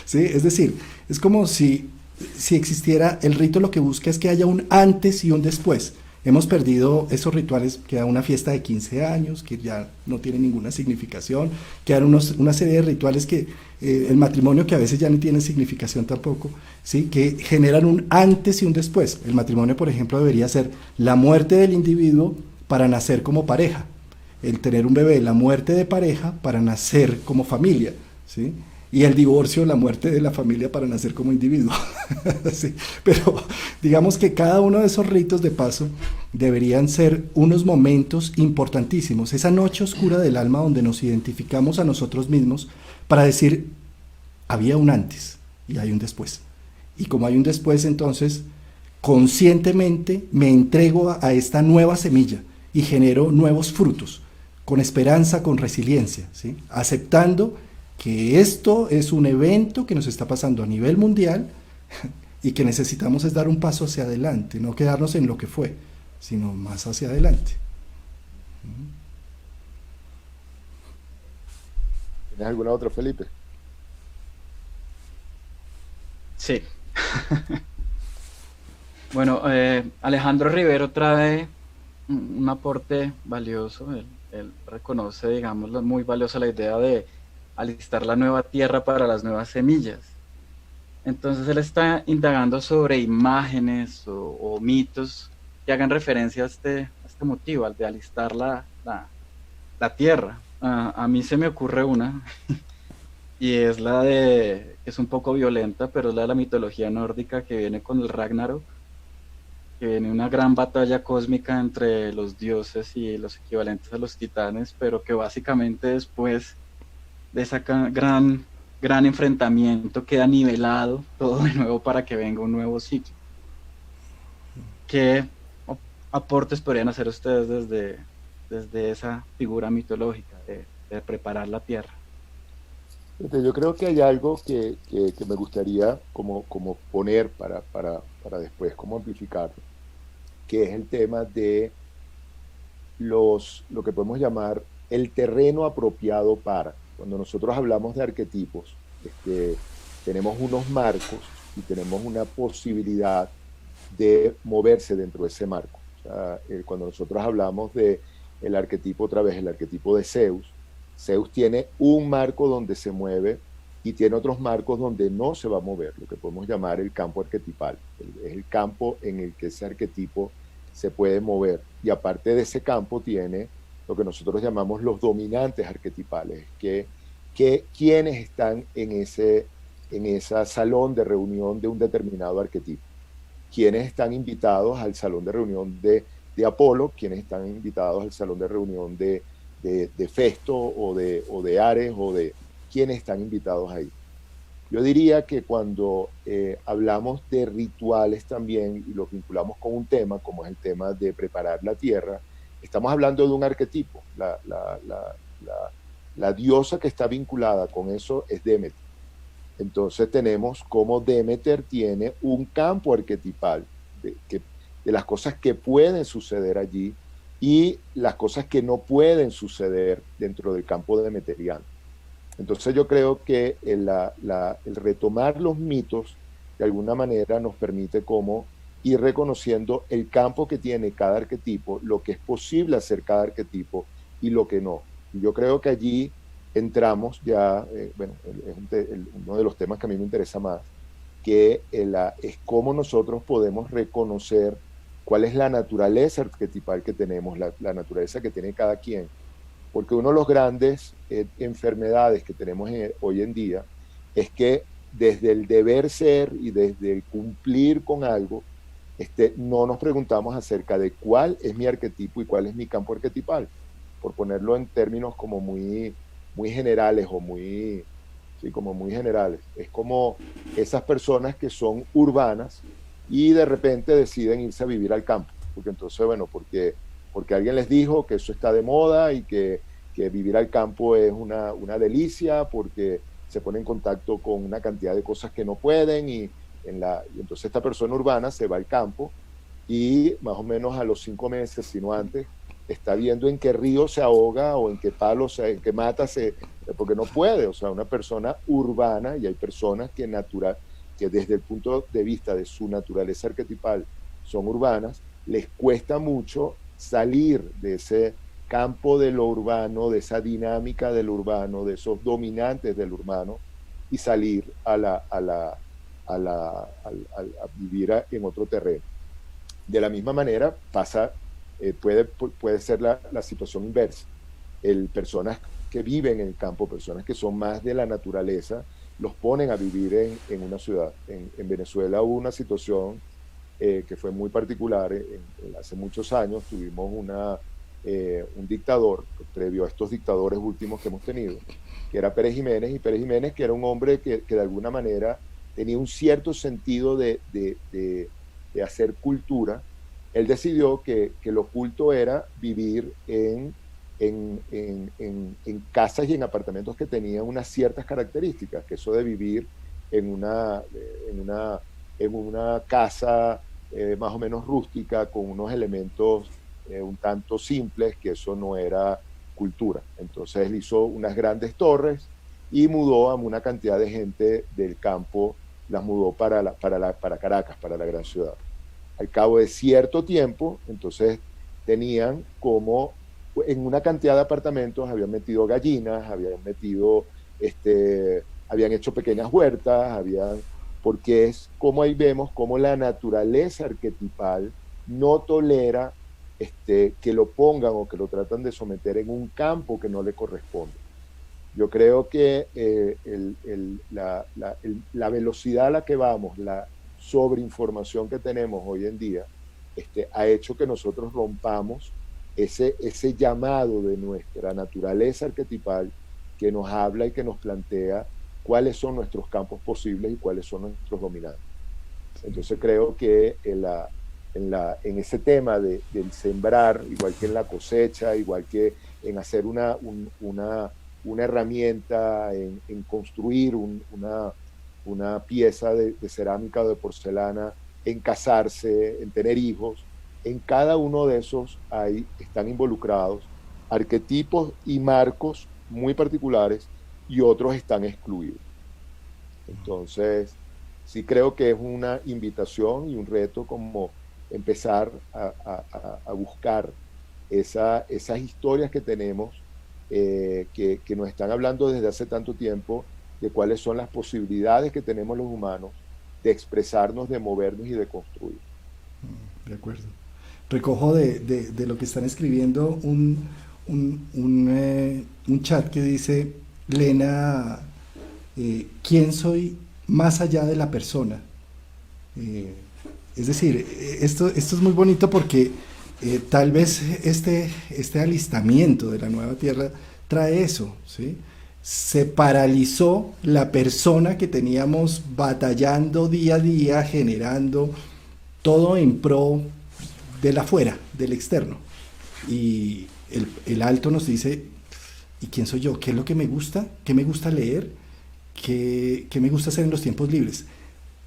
S1: ¿Sí? Es decir, es como si si existiera, el rito lo que busca es que haya un antes y un después. Hemos perdido esos rituales, queda una fiesta de 15 años, que ya no tiene ninguna significación, quedan una serie de rituales que, el matrimonio que a veces ya no tiene significación tampoco, ¿sí? Que generan un antes y un después. El matrimonio, por ejemplo, debería ser la muerte del individuo para nacer como pareja, el tener un bebé, la muerte de pareja para nacer como familia, ¿sí? Y el divorcio, la muerte de la familia para nacer como individuo. Sí, pero digamos que cada uno de esos ritos de paso deberían ser unos momentos importantísimos, esa noche oscura del alma donde nos identificamos a nosotros mismos para decir, había un antes y hay un después. Y como hay un después, entonces, conscientemente me entrego a esta nueva semilla y genero nuevos frutos, con esperanza, con resiliencia, ¿sí? Aceptando que esto es un evento que nos está pasando a nivel mundial y que necesitamos es dar un paso hacia adelante, no quedarnos en lo que fue, sino más hacia adelante.
S3: ¿Tienes alguna otra, Felipe?
S2: Sí. Bueno, Alejandro Rivero trae un aporte valioso. Él reconoce, digamos, muy valiosa la idea de alistar la nueva tierra para las nuevas semillas. Entonces él está indagando sobre imágenes o mitos que hagan referencia a este motivo, al de alistar la tierra. A mí se me ocurre una, y es la de, es un poco violenta, pero es la de la mitología nórdica que viene con el Ragnarok, que viene una gran batalla cósmica entre los dioses y los equivalentes a los titanes, pero que básicamente después de ese gran enfrentamiento queda nivelado todo de nuevo para que venga un nuevo ciclo. ¿Qué aportes podrían hacer ustedes desde esa figura mitológica de preparar la tierra?
S3: Yo creo que hay algo que me gustaría como poner para después como amplificarlo, que es el tema de lo que podemos llamar el terreno apropiado para. Cuando nosotros hablamos de arquetipos, tenemos unos marcos y tenemos una posibilidad de moverse dentro de ese marco. O sea, cuando nosotros hablamos de el arquetipo, otra vez el arquetipo de Zeus, Zeus tiene un marco donde se mueve y tiene otros marcos donde no se va a mover, lo que podemos llamar el campo arquetipal. Es el campo en el que ese arquetipo se puede mover. Y aparte de ese campo tiene lo que nosotros llamamos los dominantes arquetipales, que quienes están en ese salón de reunión de un determinado arquetipo, quienes están invitados al salón de reunión de Apolo, quienes están invitados al salón de reunión de Festo o de Ares, o de quienes están invitados ahí. Yo diría que cuando hablamos de rituales también y lo vinculamos con un tema, como es el tema de preparar la tierra, estamos hablando de un arquetipo. La diosa que está vinculada con eso es Demeter. Entonces tenemos como Demeter tiene un campo arquetipal de las cosas que pueden suceder allí y las cosas que no pueden suceder dentro del campo demeteriano. Entonces yo creo que el retomar los mitos de alguna manera nos permite como ir reconociendo el campo que tiene cada arquetipo, lo que es posible hacer cada arquetipo y lo que no. Y yo creo que allí entramos ya, es uno de los temas que a mí me interesa más, que es cómo nosotros podemos reconocer cuál es la naturaleza arquetipal que tenemos, la naturaleza que tiene cada quien. Porque uno de los grandes enfermedades que tenemos hoy en día es que desde el deber ser y desde el cumplir con algo, no nos preguntamos acerca de cuál es mi arquetipo y cuál es mi campo arquetipal, por ponerlo en términos como muy generales o como muy generales. Es como esas personas que son urbanas y de repente deciden irse a vivir al campo, porque entonces, porque alguien les dijo que eso está de moda y que vivir al campo es una delicia, porque se pone en contacto con una cantidad de cosas que no pueden, y entonces esta persona urbana se va al campo y más o menos a los 5 meses, si no antes, está viendo en qué río se ahoga o en qué palo, en qué mata porque no puede. O sea, una persona urbana, y hay personas que desde el punto de vista de su naturaleza arquetipal son urbanas, les cuesta mucho salir de ese campo de lo urbano, de esa dinámica del urbano, de esos dominantes del urbano, y salir a vivir en otro terreno. De la misma manera pasa, puede ser la situación inversa. Personas que viven en el campo, personas que son más de la naturaleza, los ponen a vivir en una ciudad. En Venezuela hubo una situación que fue muy particular. Hace muchos años tuvimos un dictador, previo a estos dictadores últimos que hemos tenido, que era Pérez Jiménez, y Pérez Jiménez, que era un hombre que de alguna manera tenía un cierto sentido de hacer cultura. Él decidió que lo culto era vivir en casas y en apartamentos que tenían unas ciertas características, que eso de vivir en una casa más o menos rústica, con unos elementos un tanto simples, que eso no era cultura. Entonces él hizo unas grandes torres y mudó a una cantidad de gente del campo, las mudó para Caracas, para la gran ciudad. Al cabo de cierto tiempo, entonces tenían como en una cantidad de apartamentos habían metido gallinas, habían hecho pequeñas huertas, porque es como ahí vemos como la naturaleza arquetipal no tolera que lo pongan o que lo tratan de someter en un campo que no le corresponde. Yo creo que la velocidad a la que vamos, la sobreinformación que tenemos hoy en día, ha hecho que nosotros rompamos ese llamado de nuestra naturaleza arquetipal, que nos habla y que nos plantea cuáles son nuestros campos posibles y cuáles son nuestros dominantes. Entonces creo que en ese tema del sembrar, igual que en la cosecha, igual que en hacer una herramienta, en construir una pieza de cerámica o de porcelana, en casarse, en tener hijos, en cada uno de esos están involucrados arquetipos y marcos muy particulares, y otros están excluidos. Entonces, sí creo que es una invitación y un reto como empezar a buscar esas historias que tenemos, que nos están hablando desde hace tanto tiempo, de cuáles son las posibilidades que tenemos los humanos de expresarnos, de movernos y de construir.
S1: De acuerdo. Recojo de lo que están escribiendo un chat que dice: Lena, ¿quién soy más allá de la persona? Es decir, esto es muy bonito porque tal vez este alistamiento de la nueva tierra trae eso, ¿sí? Se paralizó la persona que teníamos batallando día a día, generando todo en pro del afuera, del externo. Y el alto nos dice: ¿y quién soy yo? ¿Qué es lo que me gusta? ¿Qué me gusta leer? ¿Qué me gusta hacer en los tiempos libres?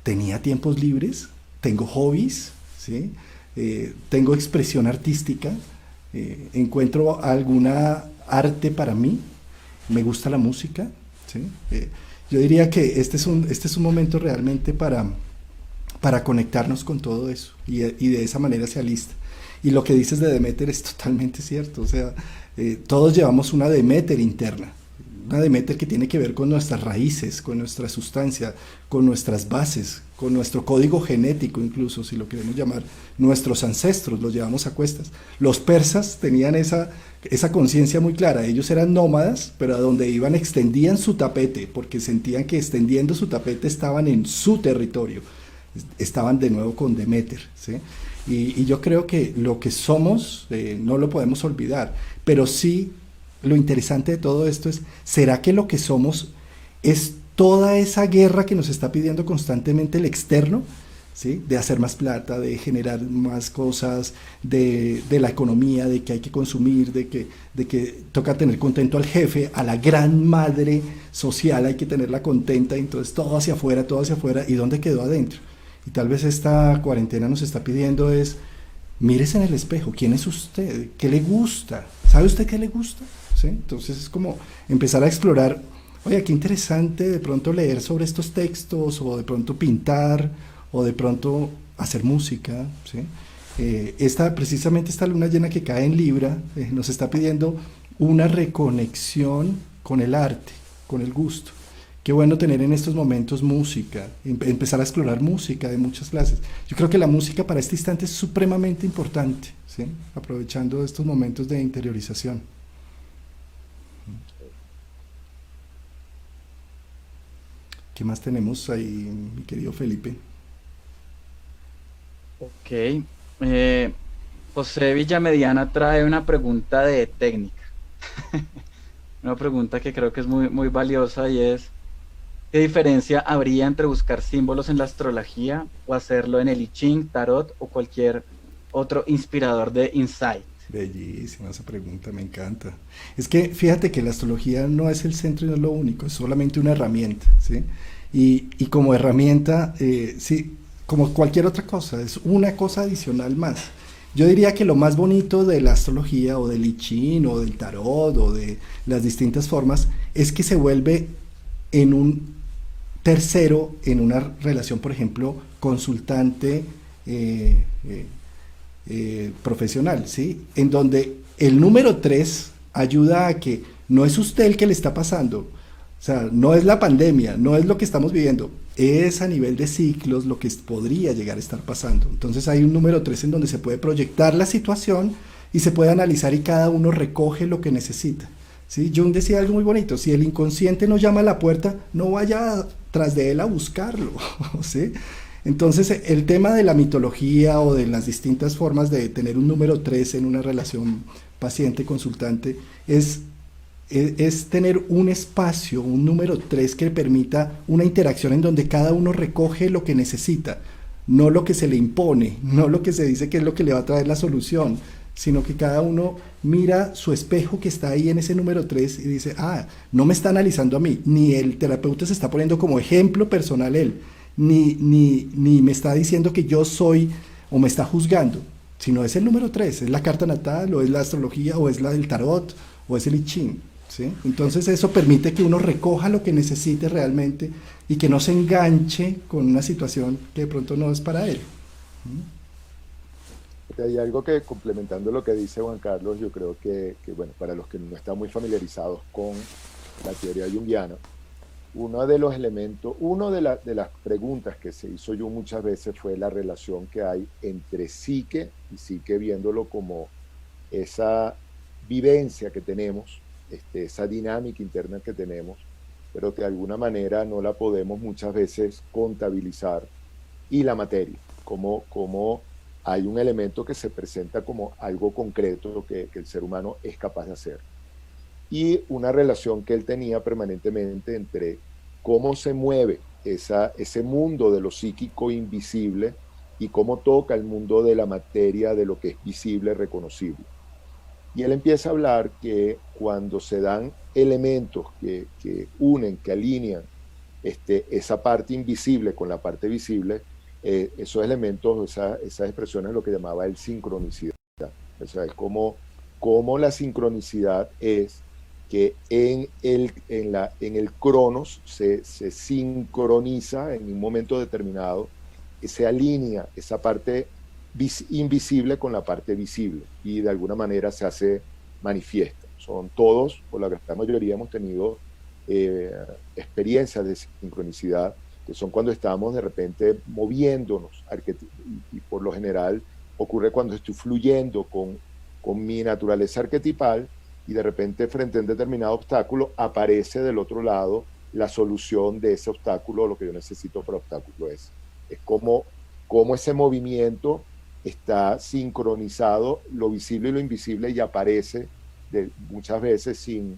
S1: ¿Tenía tiempos libres? ¿Tengo hobbies? ¿Sí? ¿Tengo expresión artística? ¿Encuentro alguna arte para mí? ¿Me gusta la música? ¿Sí? Yo diría que este es un momento realmente para conectarnos con todo eso, y de esa manera se alista. Y lo que dices de Deméter es totalmente cierto. O sea, todos llevamos una Deméter interna, una Deméter que tiene que ver con nuestras raíces, con nuestra sustancia, con nuestras bases, con nuestro código genético, incluso, si lo queremos llamar, nuestros ancestros, los llevamos a cuestas. Los persas tenían esa conciencia muy clara. Ellos eran nómadas, pero a donde iban extendían su tapete, porque sentían que extendiendo su tapete estaban en su territorio, estaban de nuevo con Deméter, ¿sí? Y yo creo que lo que somos no lo podemos olvidar, pero sí lo interesante de todo esto es: ¿será que lo que somos es toda esa guerra que nos está pidiendo constantemente el externo? ¿Sí? De hacer más plata, de generar más cosas, de la economía, de que hay que consumir, de que toca tener contento al jefe, a la gran madre social hay que tenerla contenta, entonces todo hacia afuera, ¿y dónde quedó adentro? Y tal vez esta cuarentena nos está pidiendo es: mírese en el espejo, ¿quién es usted? ¿Qué le gusta? ¿Sabe usted qué le gusta? ¿Sí? Entonces es como empezar a explorar. Oye, qué interesante de pronto leer sobre estos textos o de pronto pintar o de pronto hacer música, ¿sí? Precisamente esta luna llena que cae en Libra nos está pidiendo una reconexión con el arte, con el gusto. Qué bueno tener en estos momentos música, empezar a explorar música de muchas clases. Yo creo que la música para este instante es supremamente importante, ¿sí? Aprovechando estos momentos de interiorización. ¿Qué más tenemos ahí, mi querido Felipe?
S2: Ok. eh, José Villamediana trae una pregunta de técnica. Una pregunta que creo que es muy valiosa y es, ¿qué diferencia habría entre buscar símbolos en la astrología o hacerlo en el I Ching, Tarot o cualquier otro inspirador de insight?
S1: Bellísima esa pregunta, me encanta. Es que fíjate que la astrología no es el centro y no es lo único, es solamente una herramienta, ¿sí? Y como herramienta, sí, como cualquier otra cosa, es una cosa adicional más. Yo diría que lo más bonito de la astrología o del I Ching o del tarot o de las distintas formas es que se vuelve en un tercero en una relación, por ejemplo, consultante profesional, ¿sí? En donde el número 3 ayuda a que no es usted el que le está pasando, o sea, no es la pandemia, no es lo que estamos viviendo, es a nivel de ciclos lo que podría llegar a estar pasando. Entonces hay un número 3 en donde se puede proyectar la situación y se puede analizar y cada uno recoge lo que necesita. ¿Sí? Jung decía algo muy bonito, si el inconsciente no llama a la puerta, no vaya tras de él a buscarlo. ¿Sí? Entonces el tema de la mitología o de las distintas formas de tener un número 3 en una relación paciente-consultante es tener un espacio, un número 3 que permita una interacción en donde cada uno recoge lo que necesita, no lo que se le impone, no lo que se dice que es lo que le va a traer la solución, sino que cada uno mira su espejo que está ahí en ese número 3 y dice, no me está analizando a mí, ni el terapeuta se está poniendo como ejemplo personal él, ni me está diciendo que yo soy o me está juzgando, sino es el número 3, es la carta natal o es la astrología o es la del tarot o es el I Ching. ¿Sí? Entonces eso permite que uno recoja lo que necesite realmente y que no se enganche con una situación que de pronto no es para él.
S3: Hay algo que, complementando lo que dice Juan Carlos, yo creo bueno, para los que no están muy familiarizados con la teoría junguiana, uno de los elementos, de las preguntas que se hizo yo muchas veces fue la relación que hay entre psique y psique, viéndolo como esa vivencia que tenemos, esa dinámica interna que tenemos, pero que de alguna manera no la podemos muchas veces contabilizar, y la materia, como hay un elemento que se presenta como algo concreto que el ser humano es capaz de hacer. Y una relación que él tenía permanentemente entre cómo se mueve ese mundo de lo psíquico invisible y cómo toca el mundo de la materia, de lo que es visible, reconocible. Y él empieza a hablar que cuando se dan elementos que unen, que alinean esa parte invisible con la parte visible, esos elementos, esas expresiones, lo que llamaba él sincronicidad. O sea, es como la sincronicidad es que en el cronos se sincroniza en un momento determinado, se alinea esa parte invisible con la parte visible y de alguna manera se hace manifiesta. Son todos, por la gran mayoría, hemos tenido experiencias de sincronicidad, que son cuando estamos de repente moviéndonos, y por lo general ocurre cuando estoy fluyendo con mi naturaleza arquetipal y de repente frente a un determinado obstáculo aparece del otro lado la solución de ese obstáculo, lo que yo necesito para el obstáculo es como ese movimiento está sincronizado, lo visible y lo invisible, y aparece muchas veces sin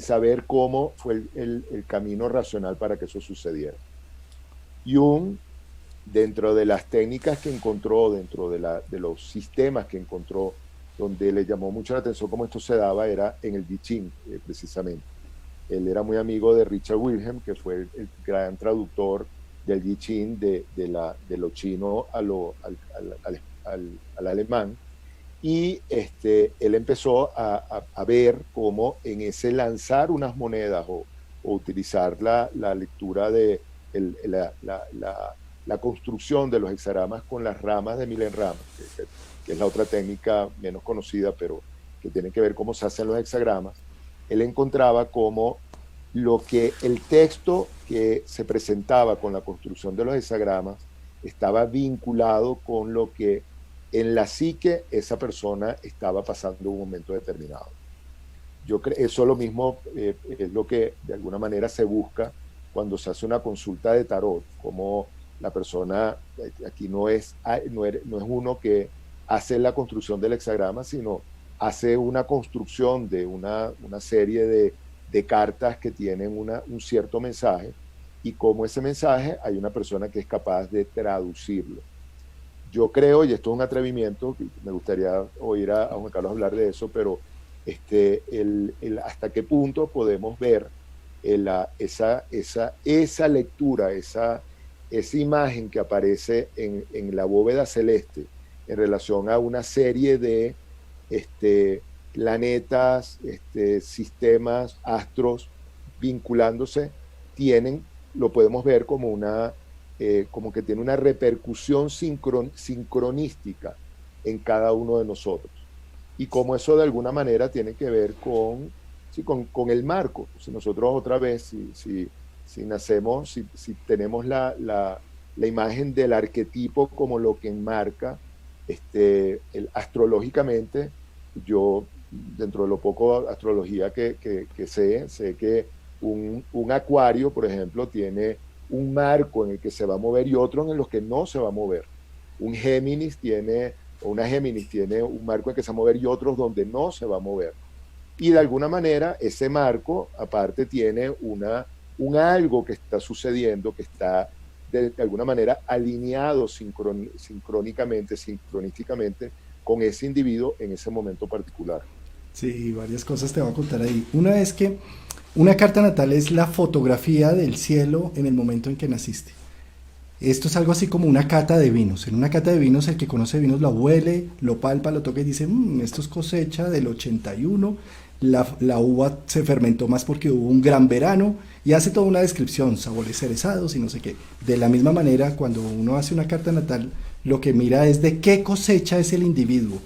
S3: saber cómo fue el camino racional para que eso sucediera. Jung, dentro de las técnicas que encontró, dentro de los sistemas que encontró, donde le llamó mucho la atención cómo esto se daba, era en el I Ching, precisamente. Él era muy amigo de Richard Wilhelm, que fue el gran traductor del I Ching de lo chino al alemán, y él empezó a ver cómo en ese lanzar unas monedas o utilizar la lectura de la construcción de los hexagramas con las ramas de Millenramas, que es la otra técnica menos conocida, pero que tiene que ver cómo se hacen los hexagramas. Él encontraba como lo que el texto que se presentaba con la construcción de los hexagramas estaba vinculado con lo que en la psique esa persona estaba pasando en un momento determinado. Yo creo eso lo mismo es lo que de alguna manera se busca cuando se hace una consulta de tarot, como la persona, aquí no es uno que hace la construcción del hexagrama, sino hace una construcción de una serie de cartas que tienen un cierto mensaje, y como ese mensaje hay una persona que es capaz de traducirlo. Yo creo, y esto es un atrevimiento, me gustaría oír a Juan Carlos hablar de eso, pero hasta qué punto podemos ver esa lectura, esa imagen que aparece en la bóveda celeste en relación a una serie de planetas, sistemas, astros vinculándose, lo podemos ver como como que tiene una repercusión sincronística en cada uno de nosotros. Y como eso de alguna manera tiene que ver con el marco. Si nosotros otra vez, si nacemos, si tenemos la imagen del arquetipo como lo que enmarca, astrológicamente, yo dentro de lo poco astrología que sé que un acuario, por ejemplo, tiene un marco en el que se va a mover y otro en los que no se va a mover. Una Géminis tiene un marco en el que se va a mover y otros donde no se va a mover. Y de alguna manera ese marco aparte tiene un algo que está sucediendo, que está de alguna manera alineado sincronísticamente con ese individuo en ese momento particular.
S1: Sí, varias cosas te voy a contar ahí. Una es que una carta natal es la fotografía del cielo en el momento en que naciste. Esto es algo así como una cata de vinos. En una cata de vinos, el que conoce vinos lo huele, lo palpa, lo toca y dice, esto es cosecha del 81, la uva se fermentó más porque hubo un gran verano, y hace toda una descripción, sabores cerezados y no sé qué. De la misma manera, cuando uno hace una carta natal, lo que mira es de qué cosecha es el individuo,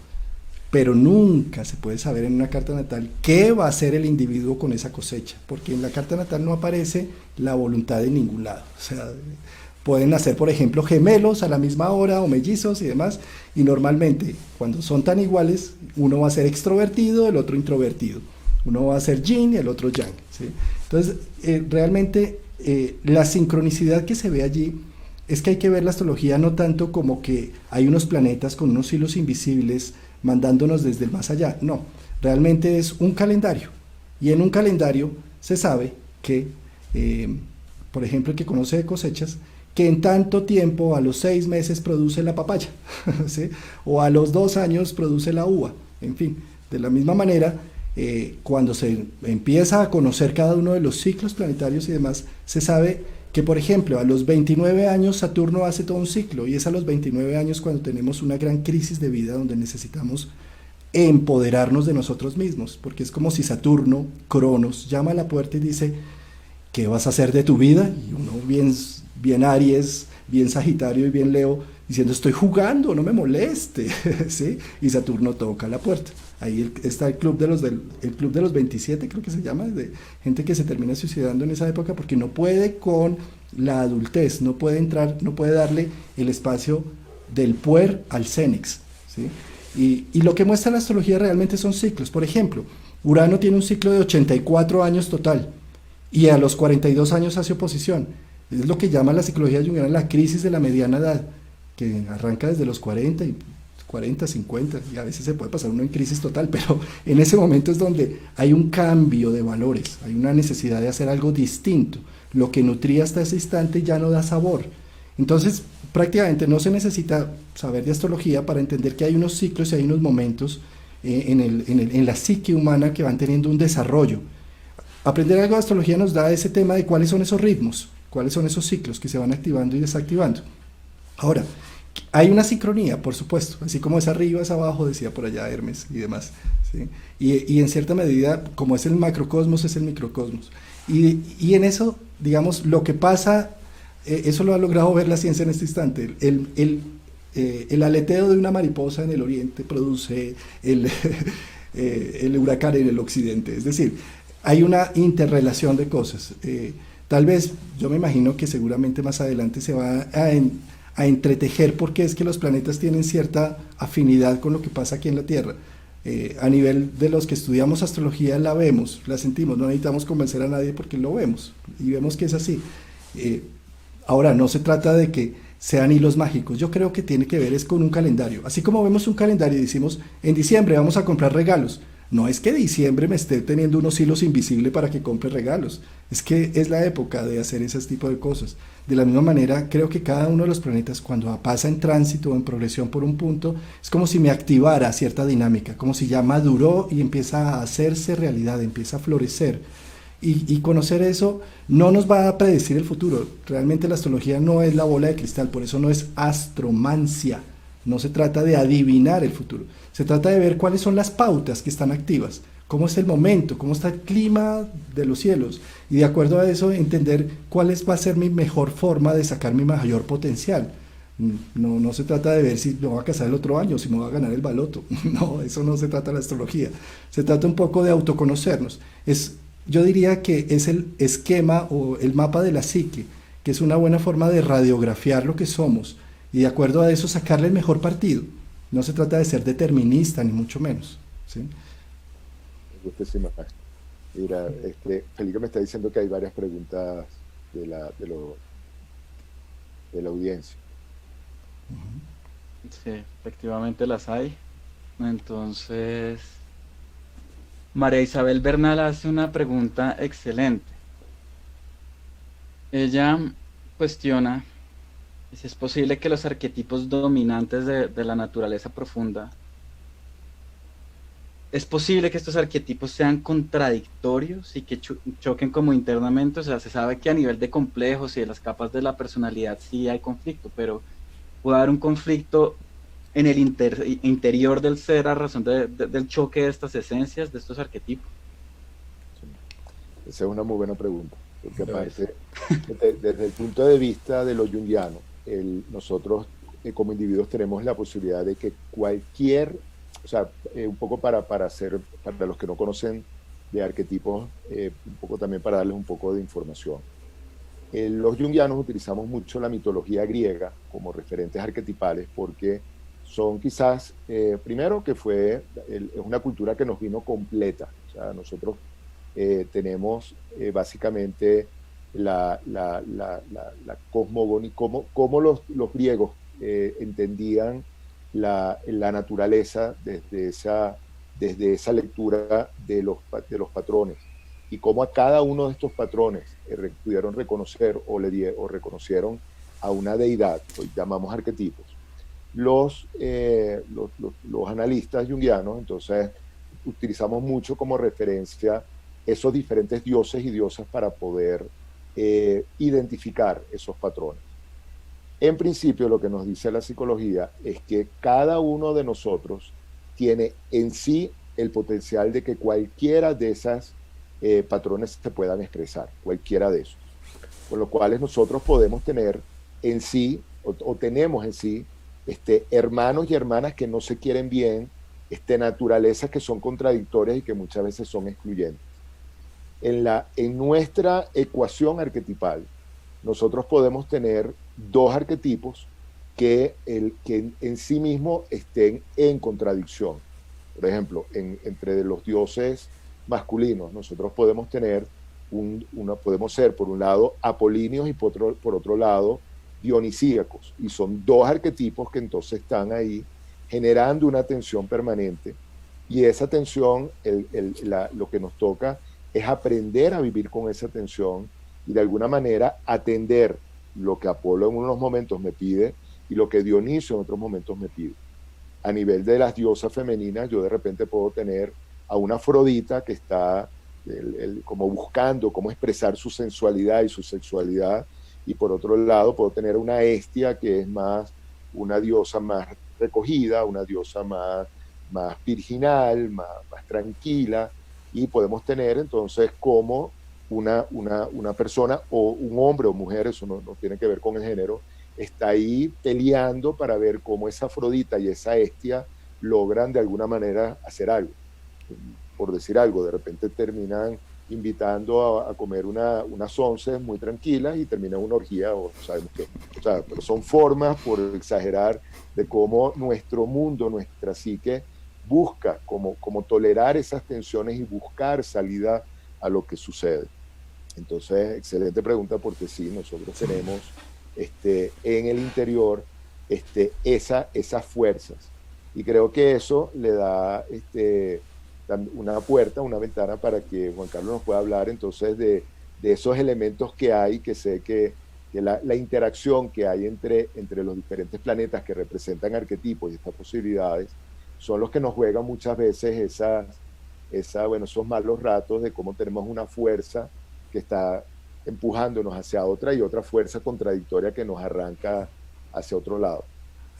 S1: pero nunca se puede saber en una carta natal qué va a hacer el individuo con esa cosecha, porque en la carta natal no aparece la voluntad de ningún lado. O sea, pueden nacer, por ejemplo, gemelos a la misma hora o mellizos y demás, y normalmente cuando son tan iguales, uno va a ser extrovertido, el otro introvertido, uno va a ser yin y el otro yang, ¿sí? Entonces, realmente la sincronicidad que se ve allí es que hay que ver la astrología no tanto como que hay unos planetas con unos hilos invisibles mandándonos desde el más allá, no, realmente es un calendario, y en un calendario se sabe que, por ejemplo, el que conoce de cosechas, que en tanto tiempo, a los 6 meses produce la papaya, ¿sí? O a los 2 años produce la uva, en fin, de la misma manera, cuando se empieza a conocer cada uno de los ciclos planetarios y demás, se sabe que, por ejemplo, a los 29 años Saturno hace todo un ciclo, y es a los 29 años cuando tenemos una gran crisis de vida donde necesitamos empoderarnos de nosotros mismos, porque es como si Saturno, Cronos, llama a la puerta y dice, ¿qué vas a hacer de tu vida? Y uno bien Aries, bien Sagitario y bien Leo, diciendo, estoy jugando, no me moleste, ¿sí? Y Saturno toca la puerta. Ahí está el club de los 27, creo que se llama, de gente que se termina suicidando en esa época porque no puede con la adultez, no puede entrar, no puede darle el espacio del puer al cénix, ¿sí? Y lo que muestra la astrología realmente son ciclos. Por ejemplo, Urano tiene un ciclo de 84 años total, y a los 42 años hace oposición. Es lo que llama la psicología junguiana la crisis de la mediana edad, que arranca desde los 40, 50, y a veces se puede pasar uno en crisis total, pero en ese momento es donde hay un cambio de valores, hay una necesidad de hacer algo distinto. Lo que nutría hasta ese instante ya no da sabor. Entonces, prácticamente no se necesita saber de astrología para entender que hay unos ciclos y hay unos momentos en la psique humana que van teniendo un desarrollo. Aprender algo de astrología nos da ese tema de cuáles son esos ritmos, cuáles son esos ciclos que se van activando y desactivando. Ahora, hay una sincronía, por supuesto, así como es arriba, es abajo, decía por allá Hermes y demás, ¿sí? Y en cierta medida, como es el macrocosmos, es el microcosmos. Y en eso, digamos, lo que pasa, eso lo ha logrado ver la ciencia en este instante. El aleteo de una mariposa en el oriente produce el huracán en el occidente. Es decir, hay una interrelación de cosas. Tal vez, yo me imagino que seguramente más adelante se va a entretejer porque es que los planetas tienen cierta afinidad con lo que pasa aquí en la Tierra. A nivel de los que estudiamos astrología la vemos, la sentimos, no necesitamos convencer a nadie porque lo vemos y vemos que es así. Ahora, no se trata de que sean hilos mágicos, yo creo que tiene que ver es con un calendario. Así como vemos un calendario y decimos, en diciembre vamos a comprar regalos, no es que diciembre me esté teniendo unos hilos invisibles para que compre regalos, es que es la época de hacer ese tipo de cosas. De la misma manera, creo que cada uno de los planetas cuando pasa en tránsito o en progresión por un punto, es como si me activara cierta dinámica, como si ya maduró y empieza a hacerse realidad, empieza a florecer. Y conocer eso no nos va a predecir el futuro. Realmente la astrología no es la bola de cristal, por eso no es astromancia. No se trata de adivinar el futuro, se trata de ver cuáles son las pautas que están activas, cómo es el momento, cómo está el clima de los cielos, y de acuerdo a eso entender cuál va a ser mi mejor forma de sacar mi mayor potencial. No se trata de ver si me voy a casar el otro año, si me voy a ganar el baloto. No, eso no se trata de la astrología. Se trata un poco de autoconocernos. Yo diría que es el esquema o el mapa de la psique, que es una buena forma de radiografiar lo que somos y de acuerdo a eso sacarle el mejor partido. No se trata de ser determinista, ni mucho menos, ¿sí?
S3: Me gusta esa imagen. Mira, Felipe me está diciendo que hay varias preguntas de la audiencia.
S2: Sí, efectivamente las hay. Entonces, María Isabel Bernal hace una pregunta excelente. Ella cuestiona si es posible que los arquetipos dominantes de la naturaleza profunda, es posible que estos arquetipos sean contradictorios y que choquen como internamente. O sea, se sabe que a nivel de complejos y de las capas de la personalidad sí hay conflicto, pero puede haber un conflicto en el interior del ser a razón del choque de estas esencias, de estos arquetipos.
S3: Sí. Esa es una muy buena pregunta, porque aparte, desde el punto de vista de lo junguiano, nosotros como individuos tenemos la posibilidad de que cualquier, o sea, un poco para los que no conocen de arquetipos, un poco también para darles un poco de información. Los junguianos utilizamos mucho la mitología griega como referentes arquetipales porque son quizás, primero que es una cultura que nos vino completa. O sea, nosotros tenemos básicamente la cosmogonía, cómo los griegos entendían la naturaleza desde esa lectura de los patrones y cómo a cada uno de estos patrones pudieron reconocer o reconocieron a una deidad, hoy llamamos arquetipos. Los analistas junguianos, entonces, utilizamos mucho como referencia esos diferentes dioses y diosas para poder identificar esos patrones. En principio, lo que nos dice la psicología es que cada uno de nosotros tiene en sí el potencial de que cualquiera de esas patrones se puedan expresar, cualquiera de esos. Con lo cual nosotros podemos tener en sí, o tenemos en sí, hermanos y hermanas que no se quieren bien, naturalezas que son contradictorias y que muchas veces son excluyentes. En nuestra ecuación arquetipal, nosotros podemos tener dos arquetipos que en sí mismos estén en contradicción. Por ejemplo, entre los dioses masculinos, nosotros podemos tener podemos ser por un lado apolíneos y por otro lado dionisíacos, y son dos arquetipos que entonces están ahí generando una tensión permanente, y esa tensión, lo que nos toca es aprender a vivir con esa tensión y de alguna manera atender lo que Apolo en unos momentos me pide y lo que Dionisio en otros momentos me pide. A nivel de las diosas femeninas, yo de repente puedo tener a una Afrodita que está como buscando cómo expresar su sensualidad y su sexualidad, y por otro lado puedo tener una Hestia que es más una diosa más recogida, una diosa más virginal, más tranquila, y podemos tener entonces como una persona, o un hombre o mujer, eso no tiene que ver con el género, está ahí peleando para ver cómo esa Afrodita y esa Hestia logran de alguna manera hacer algo. Por decir algo, de repente terminan invitando a comer unas onces muy tranquilas y termina una orgía, o sabemos qué. O sea, pero son formas, por exagerar, de cómo nuestro mundo, nuestra psique, busca como tolerar esas tensiones y buscar salida a lo que sucede. Entonces, excelente pregunta, porque sí, nosotros tenemos en el interior esas fuerzas. Y creo que eso le da una puerta, una ventana para que Juan Carlos nos pueda hablar entonces de esos elementos que hay, que sé que la interacción que hay entre los diferentes planetas que representan arquetipos y estas posibilidades son los que nos juegan muchas veces esos malos ratos de cómo tenemos una fuerza que está empujándonos hacia otra y otra fuerza contradictoria que nos arranca hacia otro lado.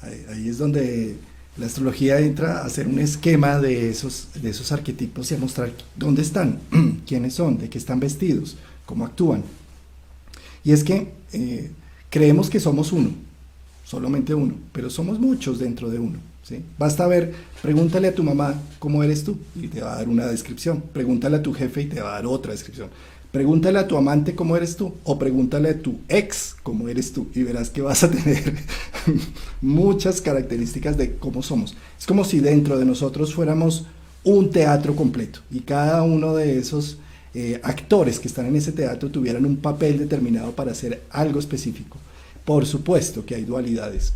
S1: Ahí es donde la astrología entra a hacer un esquema de esos arquetipos y a mostrar dónde están, quiénes son, de qué están vestidos, cómo actúan. Y es que creemos que somos uno, solamente uno, pero somos muchos dentro de uno, ¿sí? Basta ver, pregúntale a tu mamá cómo eres tú y te va a dar una descripción, pregúntale a tu jefe y te va a dar otra descripción, pregúntale a tu amante cómo eres tú, o pregúntale a tu ex cómo eres tú, y verás que vas a tener muchas características de cómo somos. Es como si dentro de nosotros fuéramos un teatro completo, y cada uno de esos actores que están en ese teatro tuvieran un papel determinado para hacer algo específico. Por supuesto que hay dualidades.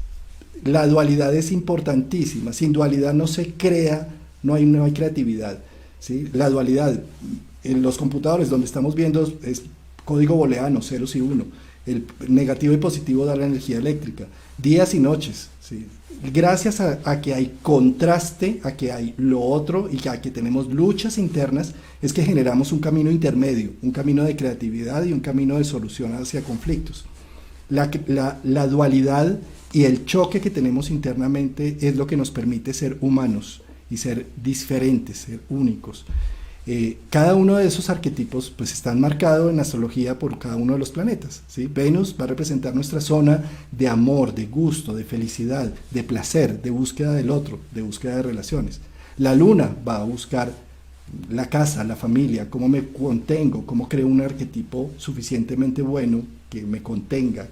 S1: La dualidad es importantísima. Sin dualidad no se crea, no hay creatividad, ¿sí? La dualidad en los computadores donde estamos viendo es código booleano, ceros y uno. El negativo y positivo da la energía eléctrica, días y noches, ¿sí? Gracias a que hay contraste, a que hay lo otro y a que tenemos luchas internas, es que generamos un camino intermedio, un camino de creatividad y un camino de solución hacia conflictos. La dualidad y el choque que tenemos internamente es lo que nos permite ser humanos y ser diferentes, ser únicos. Cada uno de esos arquetipos pues están marcados en la astrología por cada uno de los planetas, ¿sí? Venus va a representar nuestra zona de amor, de gusto, de felicidad, de placer, de búsqueda del otro, de búsqueda de relaciones. La luna va a buscar la casa, la familia, cómo me contengo, cómo creo un arquetipo suficientemente bueno que me contenga,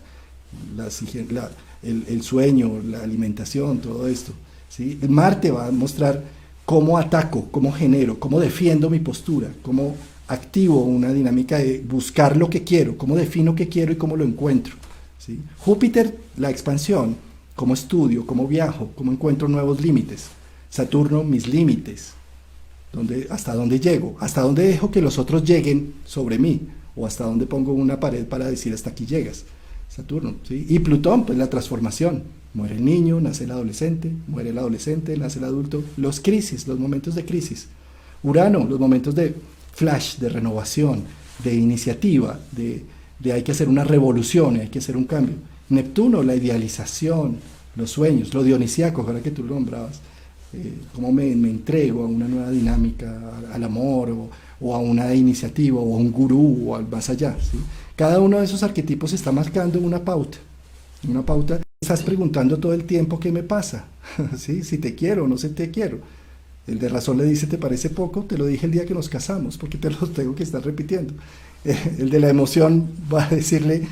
S1: el sueño, la alimentación, todo esto, ¿sí? Marte va a mostrar cómo ataco, cómo genero, cómo defiendo mi postura, cómo activo una dinámica de buscar lo que quiero, cómo defino qué quiero y cómo lo encuentro, ¿sí? Júpiter, la expansión, cómo estudio, cómo viajo, cómo encuentro nuevos límites. Saturno, mis límites, hasta dónde llego, hasta dónde dejo que los otros lleguen sobre mí, o hasta dónde pongo una pared para decir hasta aquí llegas. Saturno, ¿sí? Y Plutón, pues la transformación. Muere el niño, nace el adolescente, muere el adolescente, nace el adulto. Los crisis, los momentos de crisis. Urano, los momentos de flash, de renovación, de iniciativa, de hay que hacer una revolución, hay que hacer un cambio. Neptuno, la idealización, los sueños, lo dionisíaco, ahora que tú lo nombrabas, cómo me entrego a una nueva dinámica, al amor, o a una iniciativa, o a un gurú, o al más allá, ¿sí? Cada uno de esos arquetipos está marcando una pauta. Estás preguntando todo el tiempo qué me pasa, ¿sí? Si te quiero o no sé te quiero. El de razón le dice, ¿te parece poco? Te lo dije el día que nos casamos, porque te lo tengo que estar repitiendo. El de la emoción va a decirle,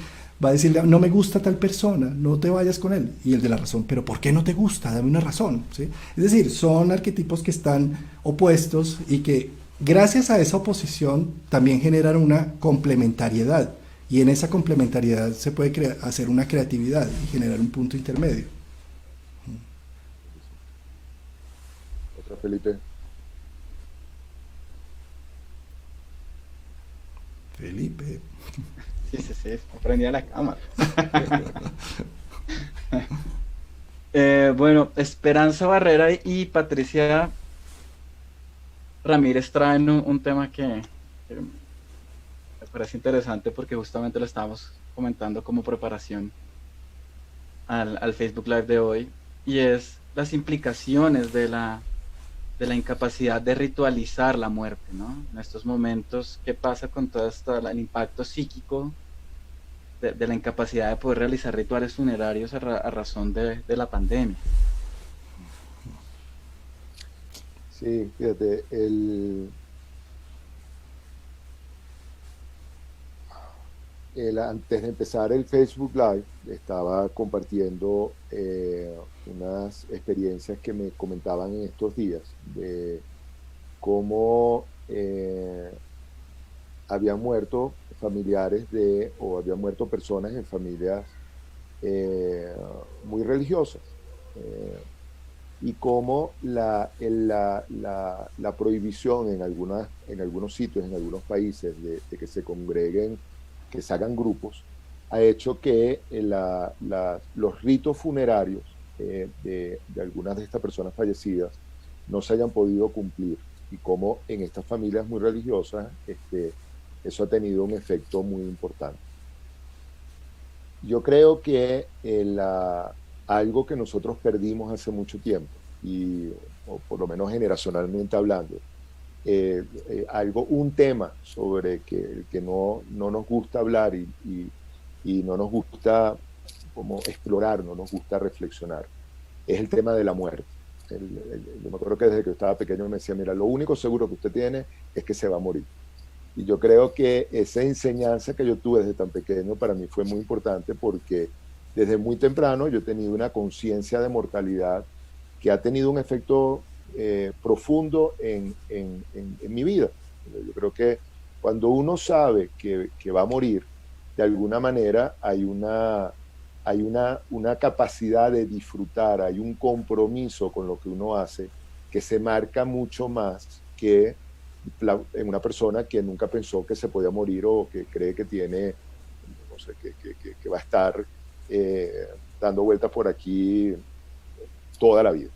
S1: no me gusta tal persona, no te vayas con él. Y el de la razón, ¿pero por qué no te gusta? Dame una razón, ¿sí? Es decir, son arquetipos que están opuestos y que gracias a esa oposición también generan una complementariedad. Y en esa complementariedad se puede hacer una creatividad y generar un punto intermedio.
S3: Otra, Felipe.
S1: Felipe.
S2: Sí, prendía la cámara. Bueno, Esperanza Barrera y Patricia Ramírez traen un tema que me parece interesante, porque justamente lo estábamos comentando como preparación al Facebook Live de hoy, y es las implicaciones de la de la incapacidad de ritualizar la muerte, ¿no? En estos momentos, ¿qué pasa con todo esto, el impacto psíquico de la incapacidad de poder realizar rituales funerarios a razón de la pandemia?
S3: Sí, fíjate, antes de empezar el Facebook Live, estaba compartiendo unas experiencias que me comentaban en estos días de cómo habían muerto familiares o habían muerto personas en familias eh, muy religiosas. eh, y cómo la prohibición en algunos sitios, en algunos países, de que se congreguen, que se hagan grupos, ha hecho que los ritos funerarios de algunas de estas personas fallecidas no se hayan podido cumplir. Y cómo en estas familias muy religiosas eso ha tenido un efecto muy importante. Yo creo que algo que nosotros perdimos hace mucho tiempo, o por lo menos generacionalmente hablando, un tema sobre que no nos gusta hablar y no nos gusta como explorar, no nos gusta reflexionar, es el tema de la muerte. Yo me acuerdo que desde que yo estaba pequeño me decía, mira, lo único seguro que usted tiene es que se va a morir. Y yo creo que esa enseñanza que yo tuve desde tan pequeño para mí fue muy importante, porque desde muy temprano yo he tenido una conciencia de mortalidad que ha tenido un efecto profundo en mi vida. Yo creo que cuando uno sabe que va a morir, de alguna manera hay una capacidad de disfrutar, hay un compromiso con lo que uno hace que se marca mucho más que en una persona que nunca pensó que se podía morir, o que cree que tiene, no sé, que va a estar dando vueltas por aquí toda la vida.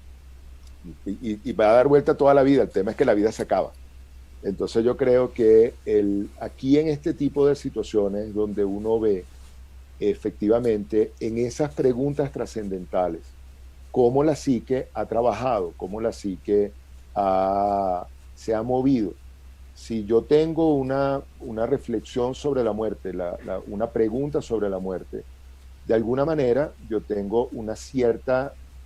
S3: Y va a dar vuelta toda la vida. El tema es que la vida se acaba. Entonces yo creo que aquí en este tipo de situaciones donde uno ve efectivamente en esas preguntas trascendentales cómo la psique ha trabajado, cómo la psique se ha movido. Si yo tengo una reflexión sobre la muerte, una pregunta sobre la muerte, de alguna manera yo tengo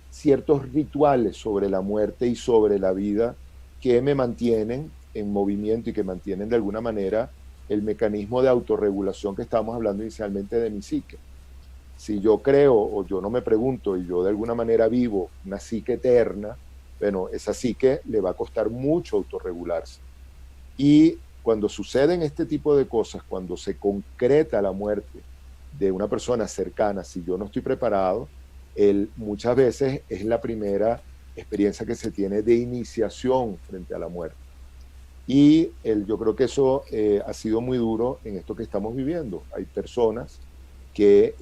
S3: ciertos rituales sobre la muerte y sobre la vida que me mantienen en movimiento y que mantienen de alguna manera el mecanismo de autorregulación que estábamos hablando inicialmente de mi psique. Si yo creo o yo no me pregunto y yo de alguna manera vivo una psique eterna, bueno, esa psique le va a costar mucho autorregularse. Y cuando suceden este tipo de cosas, cuando se concreta la muerte de una persona cercana, si yo no estoy preparado, muchas veces es la primera experiencia que se tiene de iniciación frente a la muerte. Y yo creo que eso ha sido muy duro en esto que estamos viviendo. Hay personas que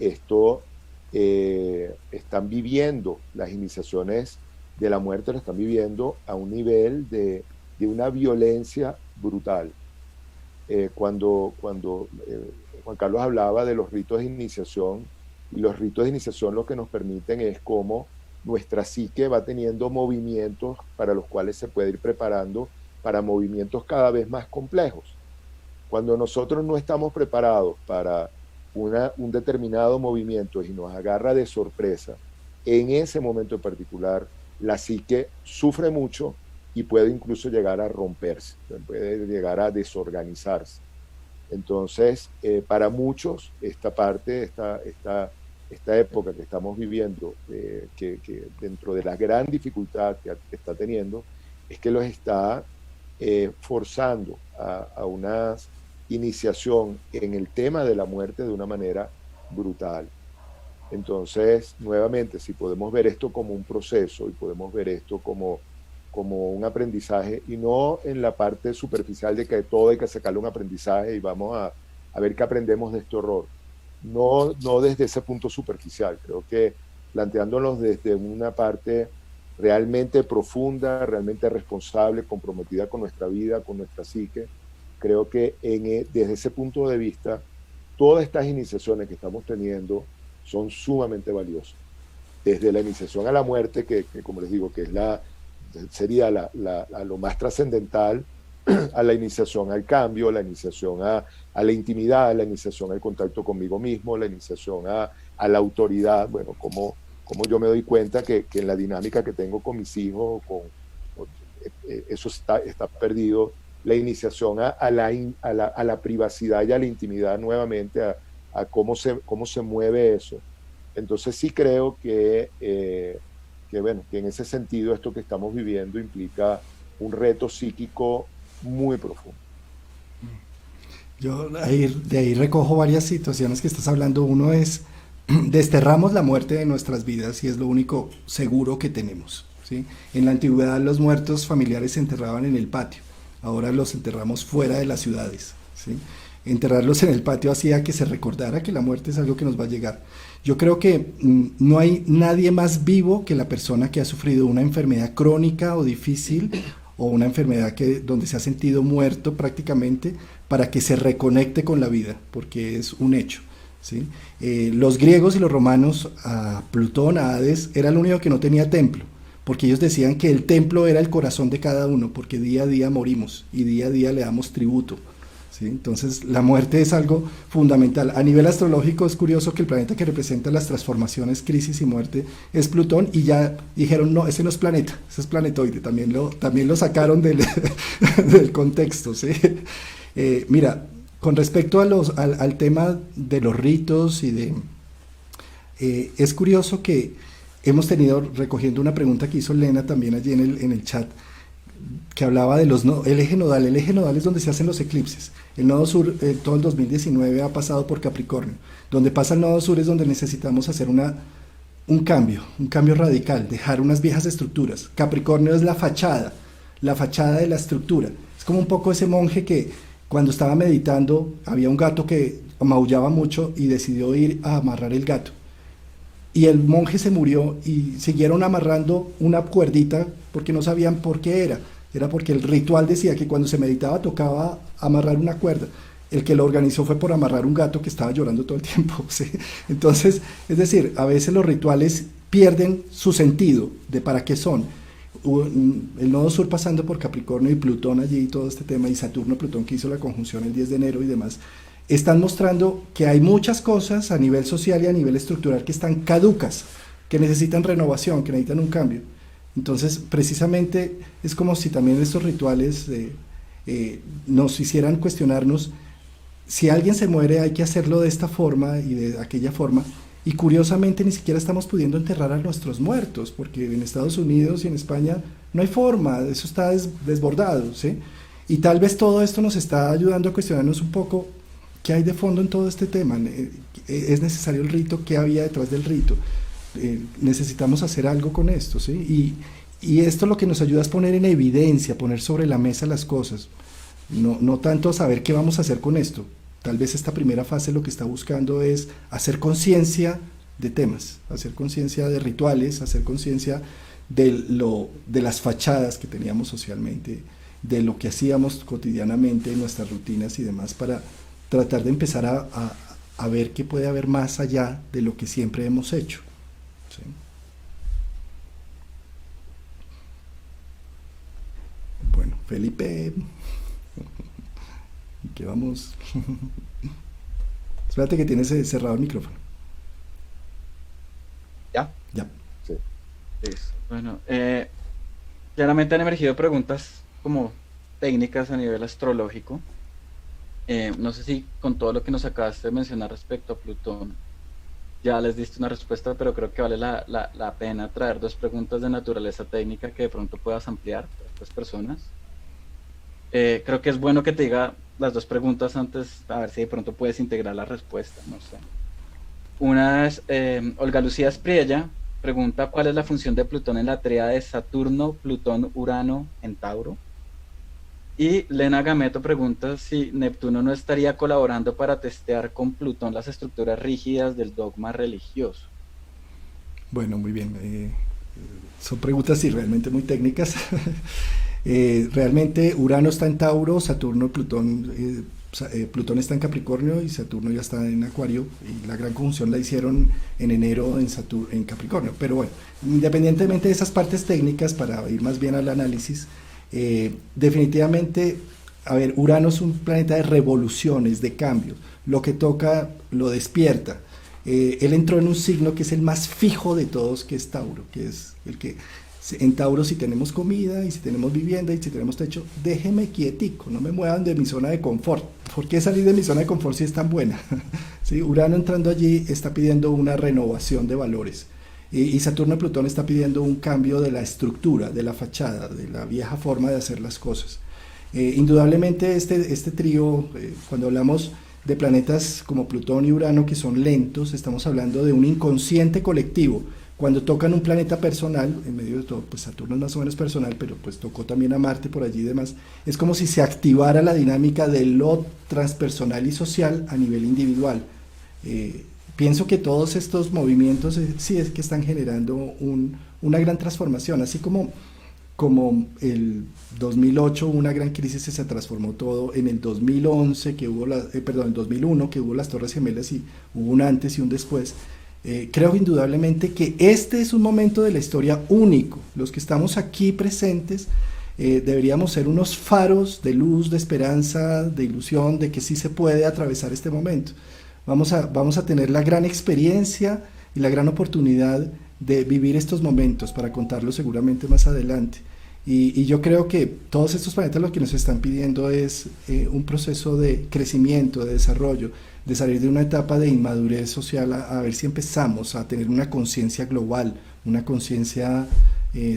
S3: están viviendo las iniciaciones de la muerte, lo están viviendo a un nivel de una violencia brutal. Cuando Juan Carlos hablaba de los ritos de iniciación, y los ritos de iniciación lo que nos permiten es cómo nuestra psique va teniendo movimientos para los cuales se puede ir preparando para movimientos cada vez más complejos. Cuando nosotros no estamos preparados para un determinado movimiento y nos agarra de sorpresa, en ese momento en particular, la psique sufre mucho y puede incluso llegar a romperse, puede llegar a desorganizarse. Entonces, para muchos, esta época que estamos viviendo, que dentro de la gran dificultad que está teniendo, es que los está forzando a una iniciación en el tema de la muerte de una manera brutal. Entonces, nuevamente, si podemos ver esto como un proceso y podemos ver esto como un aprendizaje, y no en la parte superficial de que todo hay que sacarle un aprendizaje y vamos a ver qué aprendemos de este horror. No desde ese punto superficial, creo que planteándonos desde una parte realmente profunda, realmente responsable, comprometida con nuestra vida, con nuestra psique. Creo que desde ese punto de vista, todas estas iniciaciones que estamos teniendo son sumamente valiosas. Desde la iniciación a la muerte, que como les digo, que es sería a lo más trascendental, a la iniciación al cambio, la iniciación a la intimidad, la iniciación al contacto conmigo mismo, la iniciación a la autoridad. Bueno, como yo me doy cuenta que en la dinámica que tengo con mis hijos, eso está perdido. La iniciación a la privacidad y a la intimidad nuevamente, a cómo se mueve eso. Entonces sí creo que en ese sentido esto que estamos viviendo implica un reto psíquico muy profundo.
S1: Yo de ahí recojo varias situaciones que estás hablando. Uno es, desterramos la muerte de nuestras vidas y es lo único seguro que tenemos, ¿sí? En la antigüedad los muertos familiares se enterraban en el patio, ahora los enterramos fuera de las ciudades, ¿sí? Enterrarlos en el patio hacía que se recordara que la muerte es algo que nos va a llegar. Yo creo que no hay nadie más vivo que la persona que ha sufrido una enfermedad crónica o difícil, o una enfermedad donde se ha sentido muerto prácticamente, para que se reconecte con la vida, porque es un hecho, ¿sí? Los griegos y los romanos, a Plutón, a Hades, era el único que no tenía templo, porque ellos decían que el templo era el corazón de cada uno, porque día a día morimos y día a día le damos tributo, ¿sí? Entonces la muerte es algo fundamental. A nivel astrológico es curioso que el planeta que representa las transformaciones, crisis y muerte es Plutón, y ya dijeron, no, ese no es planeta, ese es planetoide, también lo sacaron del contexto, ¿sí? Mira, con respecto al tema de los ritos es curioso que hemos tenido, recogiendo una pregunta que hizo Lena también allí en el chat, que hablaba de el eje nodal. El eje nodal es donde se hacen los eclipses. El nodo sur, todo el 2019 ha pasado por Capricornio. Donde pasa el nodo sur es donde necesitamos hacer un cambio radical, dejar unas viejas estructuras. Capricornio es la fachada de la estructura. Es como un poco ese monje que cuando estaba meditando había un gato que maullaba mucho y decidió ir a amarrar el gato. Y el monje se murió y siguieron amarrando una cuerdita porque no sabían por qué era. Era porque el ritual decía que cuando se meditaba tocaba amarrar una cuerda. El que lo organizó fue por amarrar un gato que estaba llorando todo el tiempo, ¿sí? Entonces, es decir, a veces los rituales pierden su sentido de para qué son. El nodo sur pasando por Capricornio y Plutón allí y todo este tema, y Saturno-Plutón que hizo la conjunción el 10 de enero y demás, están mostrando que hay muchas cosas a nivel social y a nivel estructural que están caducas, que necesitan renovación, que necesitan un cambio. Entonces, precisamente es como si también estos rituales nos hicieran cuestionarnos, si alguien se muere hay que hacerlo de esta forma y de aquella forma, y curiosamente ni siquiera estamos pudiendo enterrar a nuestros muertos, porque en Estados Unidos y en España no hay forma, eso está desbordado, ¿sí? Y tal vez todo esto nos está ayudando a cuestionarnos un poco qué hay de fondo en todo este tema. ¿Es necesario el rito? ¿Qué había detrás del rito? Necesitamos hacer algo con esto, ¿sí? Y esto lo que nos ayuda es poner en evidencia, poner sobre la mesa las cosas, no tanto saber qué vamos a hacer con esto. Tal vez esta primera fase lo que está buscando es hacer conciencia de temas, hacer conciencia de rituales, hacer conciencia de las fachadas que teníamos socialmente, de lo que hacíamos cotidianamente en nuestras rutinas y demás, para tratar de empezar a ver qué puede haber más allá de lo que siempre hemos hecho, ¿sí? Bueno, Felipe, ¿qué vamos? Espérate que tienes cerrado el micrófono.
S2: ¿Ya?
S1: Ya.
S3: Sí.
S2: Listo. Bueno, claramente han emergido preguntas como técnicas a nivel astrológico. No sé si con todo lo que nos acabaste de mencionar respecto a Plutón ya les diste una respuesta, pero creo que vale la pena traer dos preguntas de naturaleza técnica que de pronto puedas ampliar para otras personas. Creo que es bueno que te diga las dos preguntas antes, a ver si de pronto puedes integrar la respuesta, no sé. Una es, Olga Lucía Espriella pregunta cuál es la función de Plutón en la tríada de Saturno, Plutón, Urano en Tauro. Y Lena Gameto pregunta si Neptuno no estaría colaborando para testear con Plutón las estructuras rígidas del dogma religioso.
S1: Bueno, muy bien. Son preguntas sí, realmente muy técnicas. Realmente Urano está en Tauro, Saturno, Plutón Plutón está en Capricornio y Saturno ya está en Acuario, y la gran conjunción la hicieron en enero en Capricornio. Pero bueno, independientemente de esas partes técnicas, para ir más bien al análisis, definitivamente, a ver, Urano es un planeta de revoluciones, de cambios. Lo que toca lo despierta. Él entró en un signo que es el más fijo de todos, que es Tauro, que es el que en Tauro, si tenemos comida y si tenemos vivienda y si tenemos techo, déjeme quietico, no me muevan de mi zona de confort. ¿Por qué salir de mi zona de confort si es tan buena? ¿Sí? Urano entrando allí está pidiendo una renovación de valores, y Saturno y Plutón está pidiendo un cambio de la estructura, de la fachada, de la vieja forma de hacer las cosas. Indudablemente este trío, cuando hablamos de planetas como Plutón y Urano que son lentos, estamos hablando de un inconsciente colectivo. Cuando tocan un planeta personal, en medio de todo, pues Saturno es más o menos personal, pero pues tocó también a Marte por allí y demás, es como si se activara la dinámica de lo transpersonal y social a nivel individual. Pienso que todos estos movimientos sí es que están generando una gran transformación, así como el 2008 hubo una gran crisis y se transformó todo, en el 2011 que hubo el 2001 que hubo las Torres Gemelas y hubo un antes y un después. Creo indudablemente que este es un momento de la historia único. Los que estamos aquí presentes deberíamos ser unos faros de luz, de esperanza, de ilusión, de que sí se puede atravesar este momento. Vamos a tener la gran experiencia y la gran oportunidad de vivir estos momentos para contarlos seguramente más adelante. Y yo creo que todos estos planetas lo que nos están pidiendo es un proceso de crecimiento, de desarrollo, de salir de una etapa de inmadurez social a ver si empezamos a tener una conciencia global, una conciencia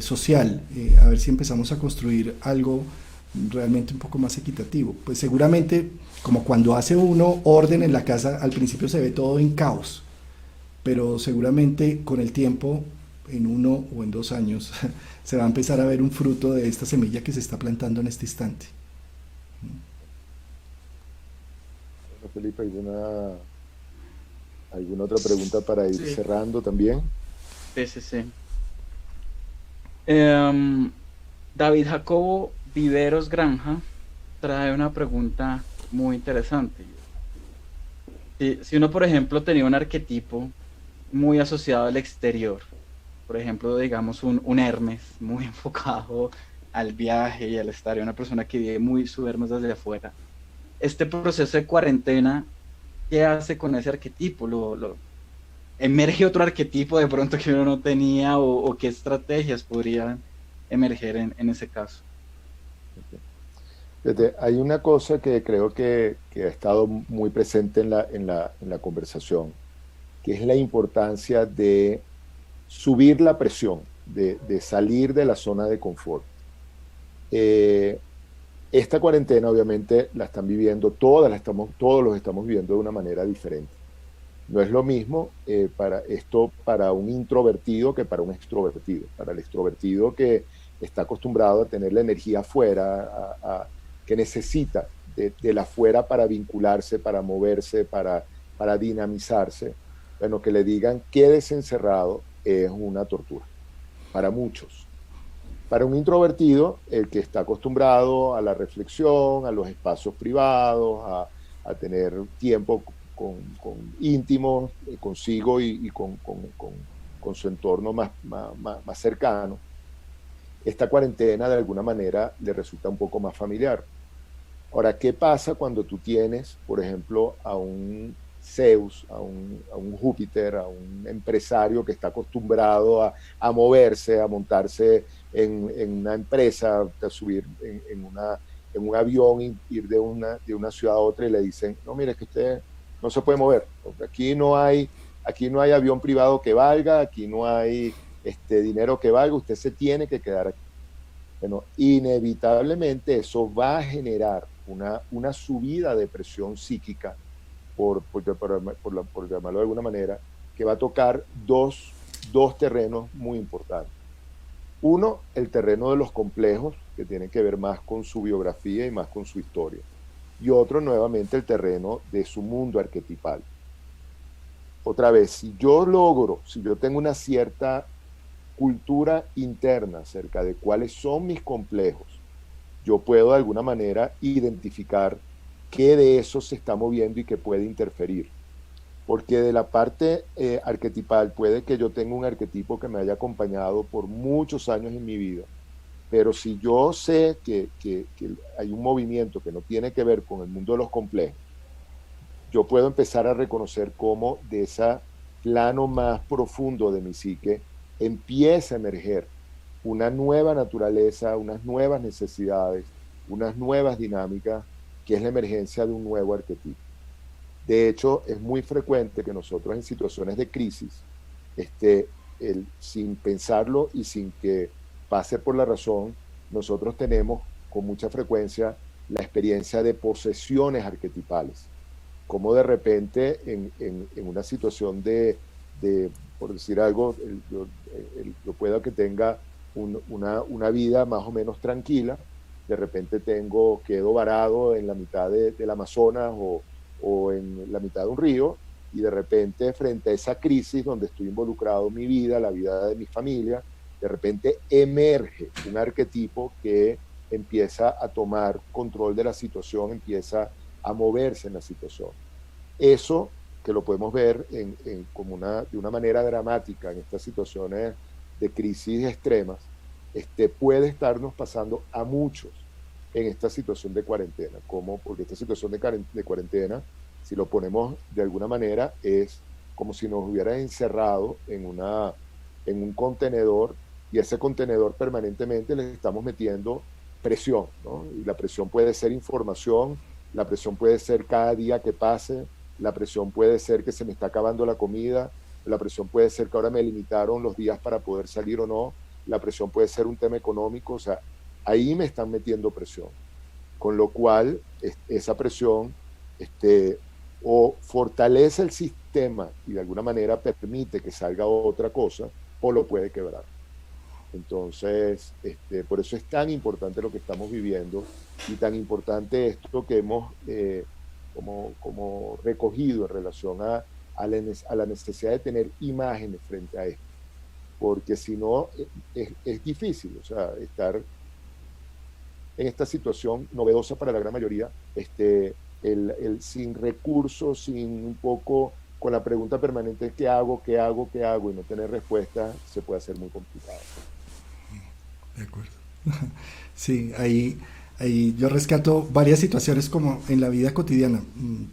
S1: social, a ver si empezamos a construir algo realmente un poco más equitativo. Pues seguramente, como cuando hace uno orden en la casa, al principio se ve todo en caos, pero seguramente con el tiempo, en 1 o en 2 años, se va a empezar a ver un fruto de esta semilla que se está plantando en este instante.
S3: Bueno, Felipe, ¿alguna otra pregunta para ir cerrando también?
S2: Sí. David Jacobo Viveros Granja trae una pregunta muy interesante. Si uno, por ejemplo, tenía un arquetipo muy asociado al exterior, por ejemplo, digamos un Hermes muy enfocado al viaje y al estar, una persona que vive muy su Hermes desde afuera, este proceso de cuarentena, ¿qué hace con ese arquetipo? ¿Emerge otro arquetipo de pronto que uno no tenía, o qué estrategias podrían emerger en ese caso?
S3: Hay una cosa que creo que ha estado muy presente en la conversación, que es la importancia de subir la presión, de salir de la zona de confort. Esta cuarentena obviamente la están viviendo, todos los estamos viviendo de una manera diferente. No es lo mismo para un introvertido que para un extrovertido. Para el extrovertido que está acostumbrado a tener la energía afuera, que necesita del afuera para vincularse, para moverse, para dinamizarse, bueno, que le digan quédese encerrado es una tortura, para muchos. Para un introvertido, el que está acostumbrado a la reflexión, a los espacios privados, a tener tiempo con íntimo consigo y con su entorno más cercano, esta cuarentena de alguna manera le resulta un poco más familiar. Ahora, ¿qué pasa cuando tú tienes, por ejemplo, a un Zeus, a un Júpiter, a un empresario que está acostumbrado a moverse, a montarse en una empresa, a subir en un avión y ir de una ciudad a otra, y le dicen, no, mire, es que usted no se puede mover, porque aquí no hay avión privado que valga, aquí no hay dinero que valga, usted se tiene que quedar aquí. Bueno, inevitablemente eso va a generar una subida de presión psíquica, por llamarlo de alguna manera, que va a tocar dos terrenos muy importantes. Uno, el terreno de los complejos, que tienen que ver más con su biografía y más con su historia. Y otro, nuevamente, el terreno de su mundo arquetipal. Otra vez, si yo tengo una cierta cultura interna acerca de cuáles son mis complejos, yo puedo de alguna manera identificar qué de eso se está moviendo y qué puede interferir. Porque de la parte arquetipal puede que yo tenga un arquetipo que me haya acompañado por muchos años en mi vida, pero si yo sé que hay un movimiento que no tiene que ver con el mundo de los complejos, yo puedo empezar a reconocer cómo de ese plano más profundo de mi psique empieza a emerger una nueva naturaleza, unas nuevas necesidades, unas nuevas dinámicas, que es la emergencia de un nuevo arquetipo. De hecho, es muy frecuente que nosotros en situaciones de crisis, sin pensarlo y sin que pase por la razón, nosotros tenemos con mucha frecuencia la experiencia de posesiones arquetipales. Como de repente en una situación por decir algo, yo puedo que tenga una vida más o menos tranquila, de repente quedo varado en la mitad del Amazonas o en la mitad de un río, y de repente frente a esa crisis donde estoy involucrado en mi vida, la vida de mi familia, de repente emerge un arquetipo que empieza a tomar control de la situación, empieza a moverse en la situación. Eso que lo podemos ver de una manera dramática en estas situaciones de crisis extremas, puede estarnos pasando a muchos en esta situación de cuarentena. Porque esta situación de cuarentena, si lo ponemos de alguna manera, es como si nos hubieran encerrado en un contenedor, y a ese contenedor permanentemente le estamos metiendo presión, ¿no? Y la presión puede ser información, la presión puede ser cada día que pase, la presión puede ser que se me está acabando la comida, la presión puede ser que ahora me limitaron los días para poder salir o no, la presión puede ser un tema económico, o sea, ahí me están metiendo presión, con lo cual esa presión o fortalece el sistema y de alguna manera permite que salga otra cosa, o lo puede quebrar. Entonces, por eso es tan importante lo que estamos viviendo y tan importante esto que hemos como recogido en relación a la necesidad de tener imágenes frente a esto, porque si no es difícil, o sea, estar en esta situación novedosa para la gran mayoría, sin recursos, sin un poco con la pregunta permanente ¿qué hago? Y no tener respuesta, se puede hacer muy complicado.
S1: De acuerdo. Sí, ahí yo rescato varias situaciones como en la vida cotidiana.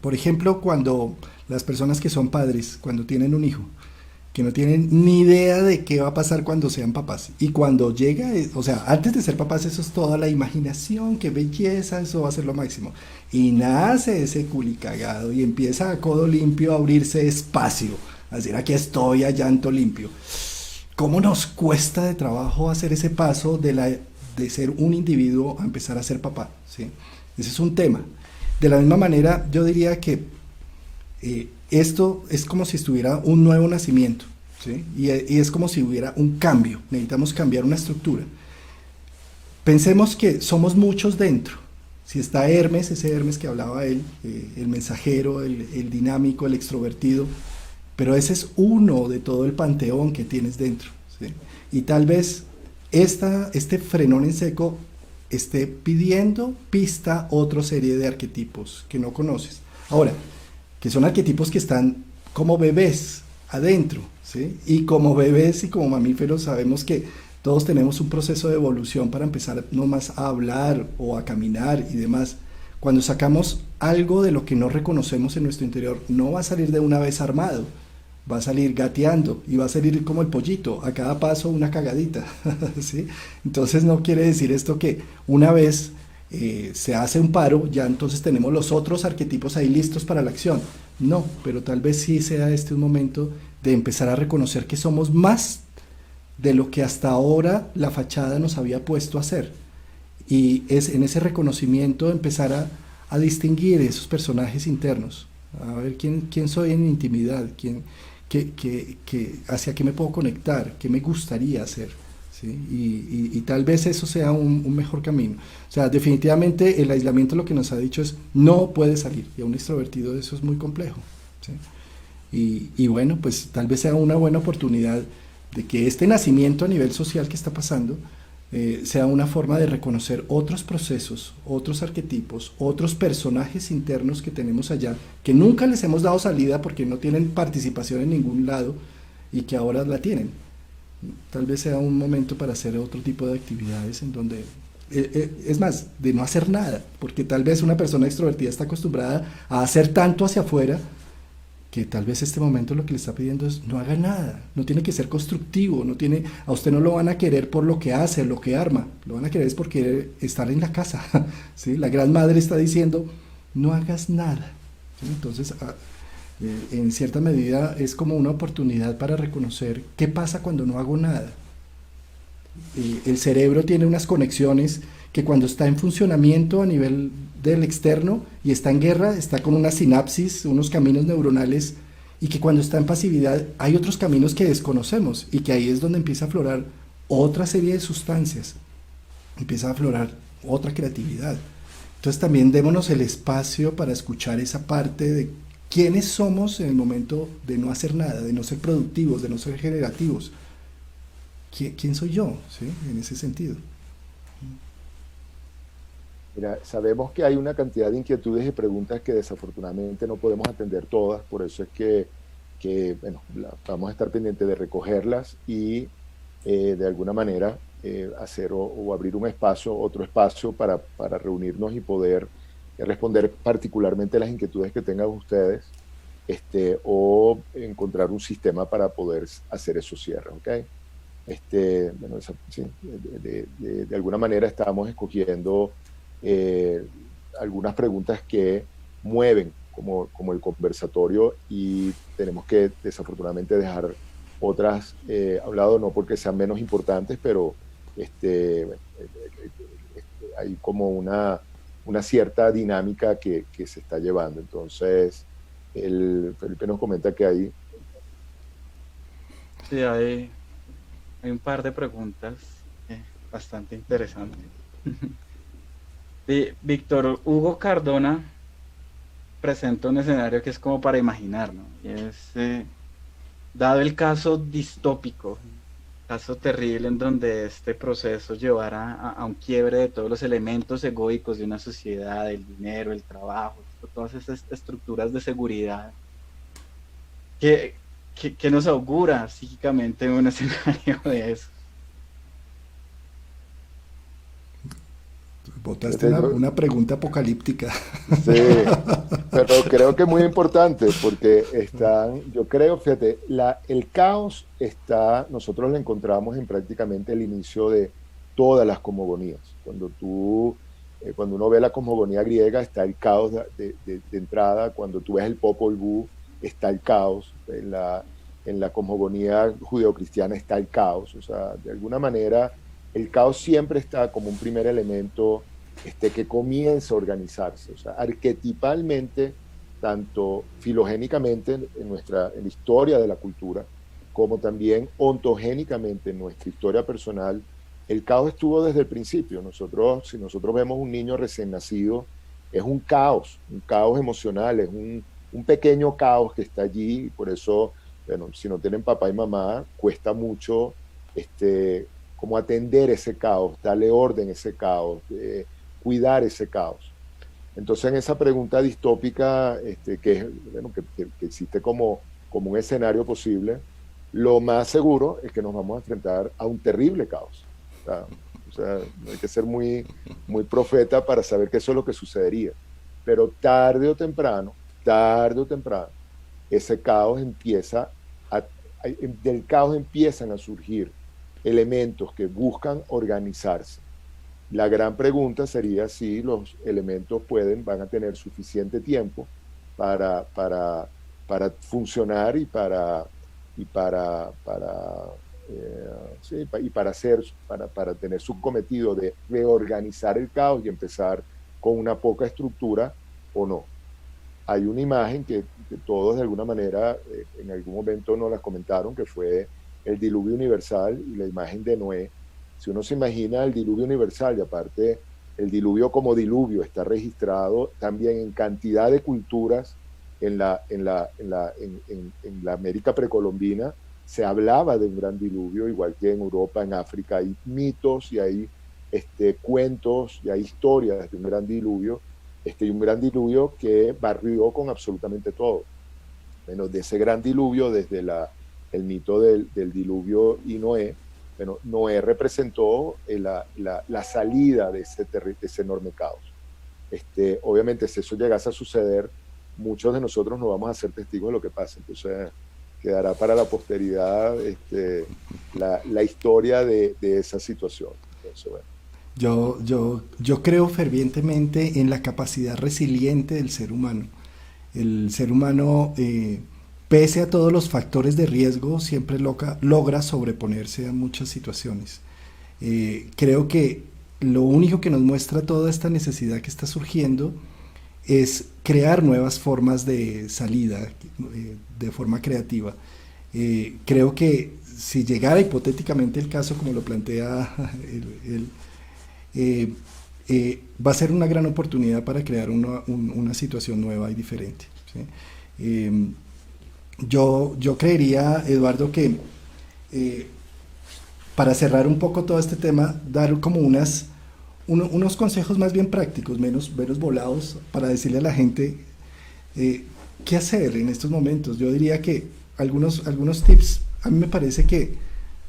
S1: Por ejemplo, cuando las personas que son padres, cuando tienen un hijo, que no tienen ni idea de qué va a pasar cuando sean papás. Y cuando llega, o sea, antes de ser papás, eso es toda la imaginación, qué belleza, eso va a ser lo máximo. Y nace ese culicagado y empieza a codo limpio a abrirse espacio, a decir, aquí estoy, a llanto limpio. ¿Cómo nos cuesta de trabajo hacer ese paso de ser un individuo a empezar a ser papá? ¿Sí? Ese es un tema. De la misma manera, yo diría que esto es como si estuviera un nuevo nacimiento, ¿sí? Y es como si hubiera un cambio, necesitamos cambiar una estructura. Pensemos que somos muchos dentro. Si está Hermes, ese Hermes que hablaba él, el mensajero, el dinámico, el extrovertido, pero ese es uno de todo el panteón que tienes dentro, ¿sí? Y tal vez este frenón en seco esté pidiendo pista otra serie de arquetipos que no conoces. Ahora, que son arquetipos que están como bebés adentro, ¿sí? Y como bebés y como mamíferos sabemos que todos tenemos un proceso de evolución para empezar no más a hablar o a caminar y demás. Cuando sacamos algo de lo que no reconocemos en nuestro interior, no va a salir de una vez armado, va a salir gateando y va a salir como el pollito, a cada paso una cagadita, ¿sí? Entonces no quiere decir esto que una vez se hace un paro, ya entonces tenemos los otros arquetipos ahí listos para la acción. No, pero tal vez sí sea un momento de empezar a reconocer que somos más de lo que hasta ahora la fachada nos había puesto a hacer. Y es en ese reconocimiento empezar a distinguir esos personajes internos, a ver quién soy en intimidad, hacia qué me puedo conectar, qué me gustaría hacer, ¿sí? Y tal vez eso sea un mejor camino. O sea, definitivamente el aislamiento lo que nos ha dicho es no puede salir, y a un extrovertido eso es muy complejo, ¿sí? Y bueno, pues tal vez sea una buena oportunidad de que este nacimiento a nivel social que está pasando sea una forma de reconocer otros procesos, otros arquetipos, otros personajes internos que tenemos allá, que nunca les hemos dado salida porque no tienen participación en ningún lado y que ahora la tienen. Tal vez sea un momento para hacer otro tipo de actividades en donde, es más, de no hacer nada, porque tal vez una persona extrovertida está acostumbrada a hacer tanto hacia afuera que tal vez este momento lo que le está pidiendo es no haga nada, no tiene que ser constructivo, no tiene, a usted no lo van a querer por lo que hace, lo que arma, lo van a querer es por querer estar en la casa, ¿sí? La gran madre está diciendo no hagas nada, ¿sí? Entonces en cierta medida es como una oportunidad para reconocer qué pasa cuando no hago nada. El cerebro tiene unas conexiones que cuando está en funcionamiento a nivel del externo y está en guerra, está con una sinapsis, unos caminos neuronales, y que cuando está en pasividad hay otros caminos que desconocemos y que ahí es donde empieza a aflorar otra serie de sustancias, empieza a aflorar otra creatividad. Entonces también démonos el espacio para escuchar esa parte de quiénes somos en el momento de no hacer nada, de no ser productivos, de no ser generativos. ¿Quién soy yo? ¿Sí? En ese sentido.
S3: Mira, sabemos que hay una cantidad de inquietudes y preguntas que desafortunadamente no podemos atender todas, por eso es que bueno, vamos a estar pendientes de recogerlas y de alguna manera hacer o abrir un espacio, otro espacio para reunirnos y poder responder particularmente las inquietudes que tengan ustedes, o encontrar un sistema para poder hacer esos cierres, ¿ok? Bueno, sí, de alguna manera estamos escogiendo algunas preguntas que mueven como el conversatorio y tenemos que desafortunadamente dejar otras a un lado, no porque sean menos importantes, pero hay como una cierta dinámica que se está llevando. Entonces, Felipe nos comenta que hay...
S2: Sí, hay un par de preguntas bastante interesantes. Víctor Hugo Cardona presenta un escenario que es como para imaginar, ¿no? Y es, dado el caso distópico, caso terrible en donde este proceso llevara a un quiebre de todos los elementos egoicos de una sociedad, el dinero, el trabajo, todas esas estructuras de seguridad, ¿qué nos augura psíquicamente un escenario de eso?
S1: Botaste una pregunta apocalíptica.
S3: Sí, pero creo que es muy importante porque yo creo, fíjate, el caos nosotros lo encontramos en prácticamente el inicio de todas las cosmogonías. Cuando uno ve la cosmogonía griega está el caos de entrada, cuando tú ves el Popol Vuh está el caos, en la cosmogonía judeocristiana está el caos, o sea, de alguna manera el caos siempre está como un primer elemento que comienza a organizarse, o sea, arquetipalmente, tanto filogénicamente en la historia de la cultura, como también ontogénicamente en nuestra historia personal, el caos estuvo desde el principio. Si nosotros vemos un niño recién nacido, es un caos emocional, es un pequeño caos que está allí, y por eso, bueno, si no tienen papá y mamá, cuesta mucho como atender ese caos, darle orden a ese caos, cuidar ese caos. Entonces, en esa pregunta distópica, que existe como un escenario posible, lo más seguro es que nos vamos a enfrentar a un terrible caos. O sea, no hay que ser muy, muy profeta para saber que eso es lo que sucedería. Pero tarde o temprano, ese caos del caos empiezan a surgir elementos que buscan organizarse. La gran pregunta sería si los elementos van a tener suficiente tiempo para funcionar y para tener su cometido de reorganizar el caos y empezar con una poca estructura o no. Hay una imagen que todos de alguna manera en algún momento nos las comentaron, que fue el diluvio universal y la imagen de Noé. Si uno se imagina el diluvio universal, y aparte el diluvio como diluvio está registrado también en cantidad de culturas en la América precolombina, se hablaba de un gran diluvio, igual que en Europa, en África, hay mitos y hay cuentos y hay historias de un gran diluvio, y un gran diluvio que barrió con absolutamente todo. Bueno, de ese gran diluvio, desde el mito del diluvio y Noé, bueno, Noé representó la salida de ese enorme caos. Obviamente, si eso llegase a suceder, muchos de nosotros no vamos a ser testigos de lo que pasa. Entonces, quedará para la posteridad la historia de esa situación. Entonces, bueno.
S1: Yo creo fervientemente en la capacidad resiliente del ser humano. El ser humano, pese a todos los factores de riesgo, siempre logra sobreponerse a muchas situaciones. Creo que lo único que nos muestra toda esta necesidad que está surgiendo es crear nuevas formas de salida de forma creativa. Creo que si llegara hipotéticamente el caso, como lo plantea va a ser una gran oportunidad para crear una situación nueva y diferente, ¿sí? Yo creería, Eduardo, que para cerrar un poco todo este tema, dar como unos consejos más bien prácticos, menos volados, para decirle a la gente qué hacer en estos momentos. Yo diría que algunos tips, a mí me parece que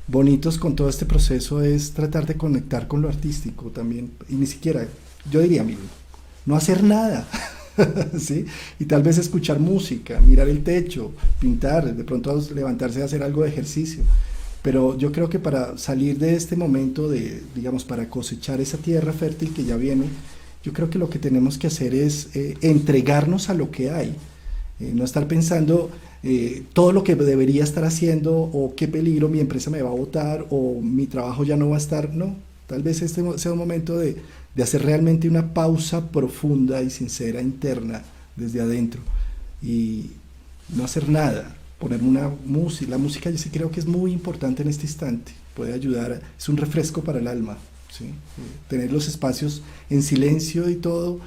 S1: bonitos con todo este proceso, es tratar de conectar con lo artístico también, y ni siquiera, yo diría, mire, no hacer nada, ¿sí? Y tal vez escuchar música, mirar el techo, pintar, de pronto levantarse a hacer algo de ejercicio. Pero yo creo que para salir de este momento digamos, para cosechar esa tierra fértil que ya viene, yo creo que lo que tenemos que hacer es entregarnos a lo que hay, no estar pensando todo lo que debería estar haciendo, o qué peligro, mi empresa me va a botar, o mi trabajo ya no va a estar. No, tal vez este sea un momento de hacer realmente una pausa profunda y sincera interna desde adentro, y no hacer nada, poner una música. La música yo sí creo que es muy importante en este instante, puede ayudar, es un refresco para el alma, ¿sí? Tener los espacios en silencio y todo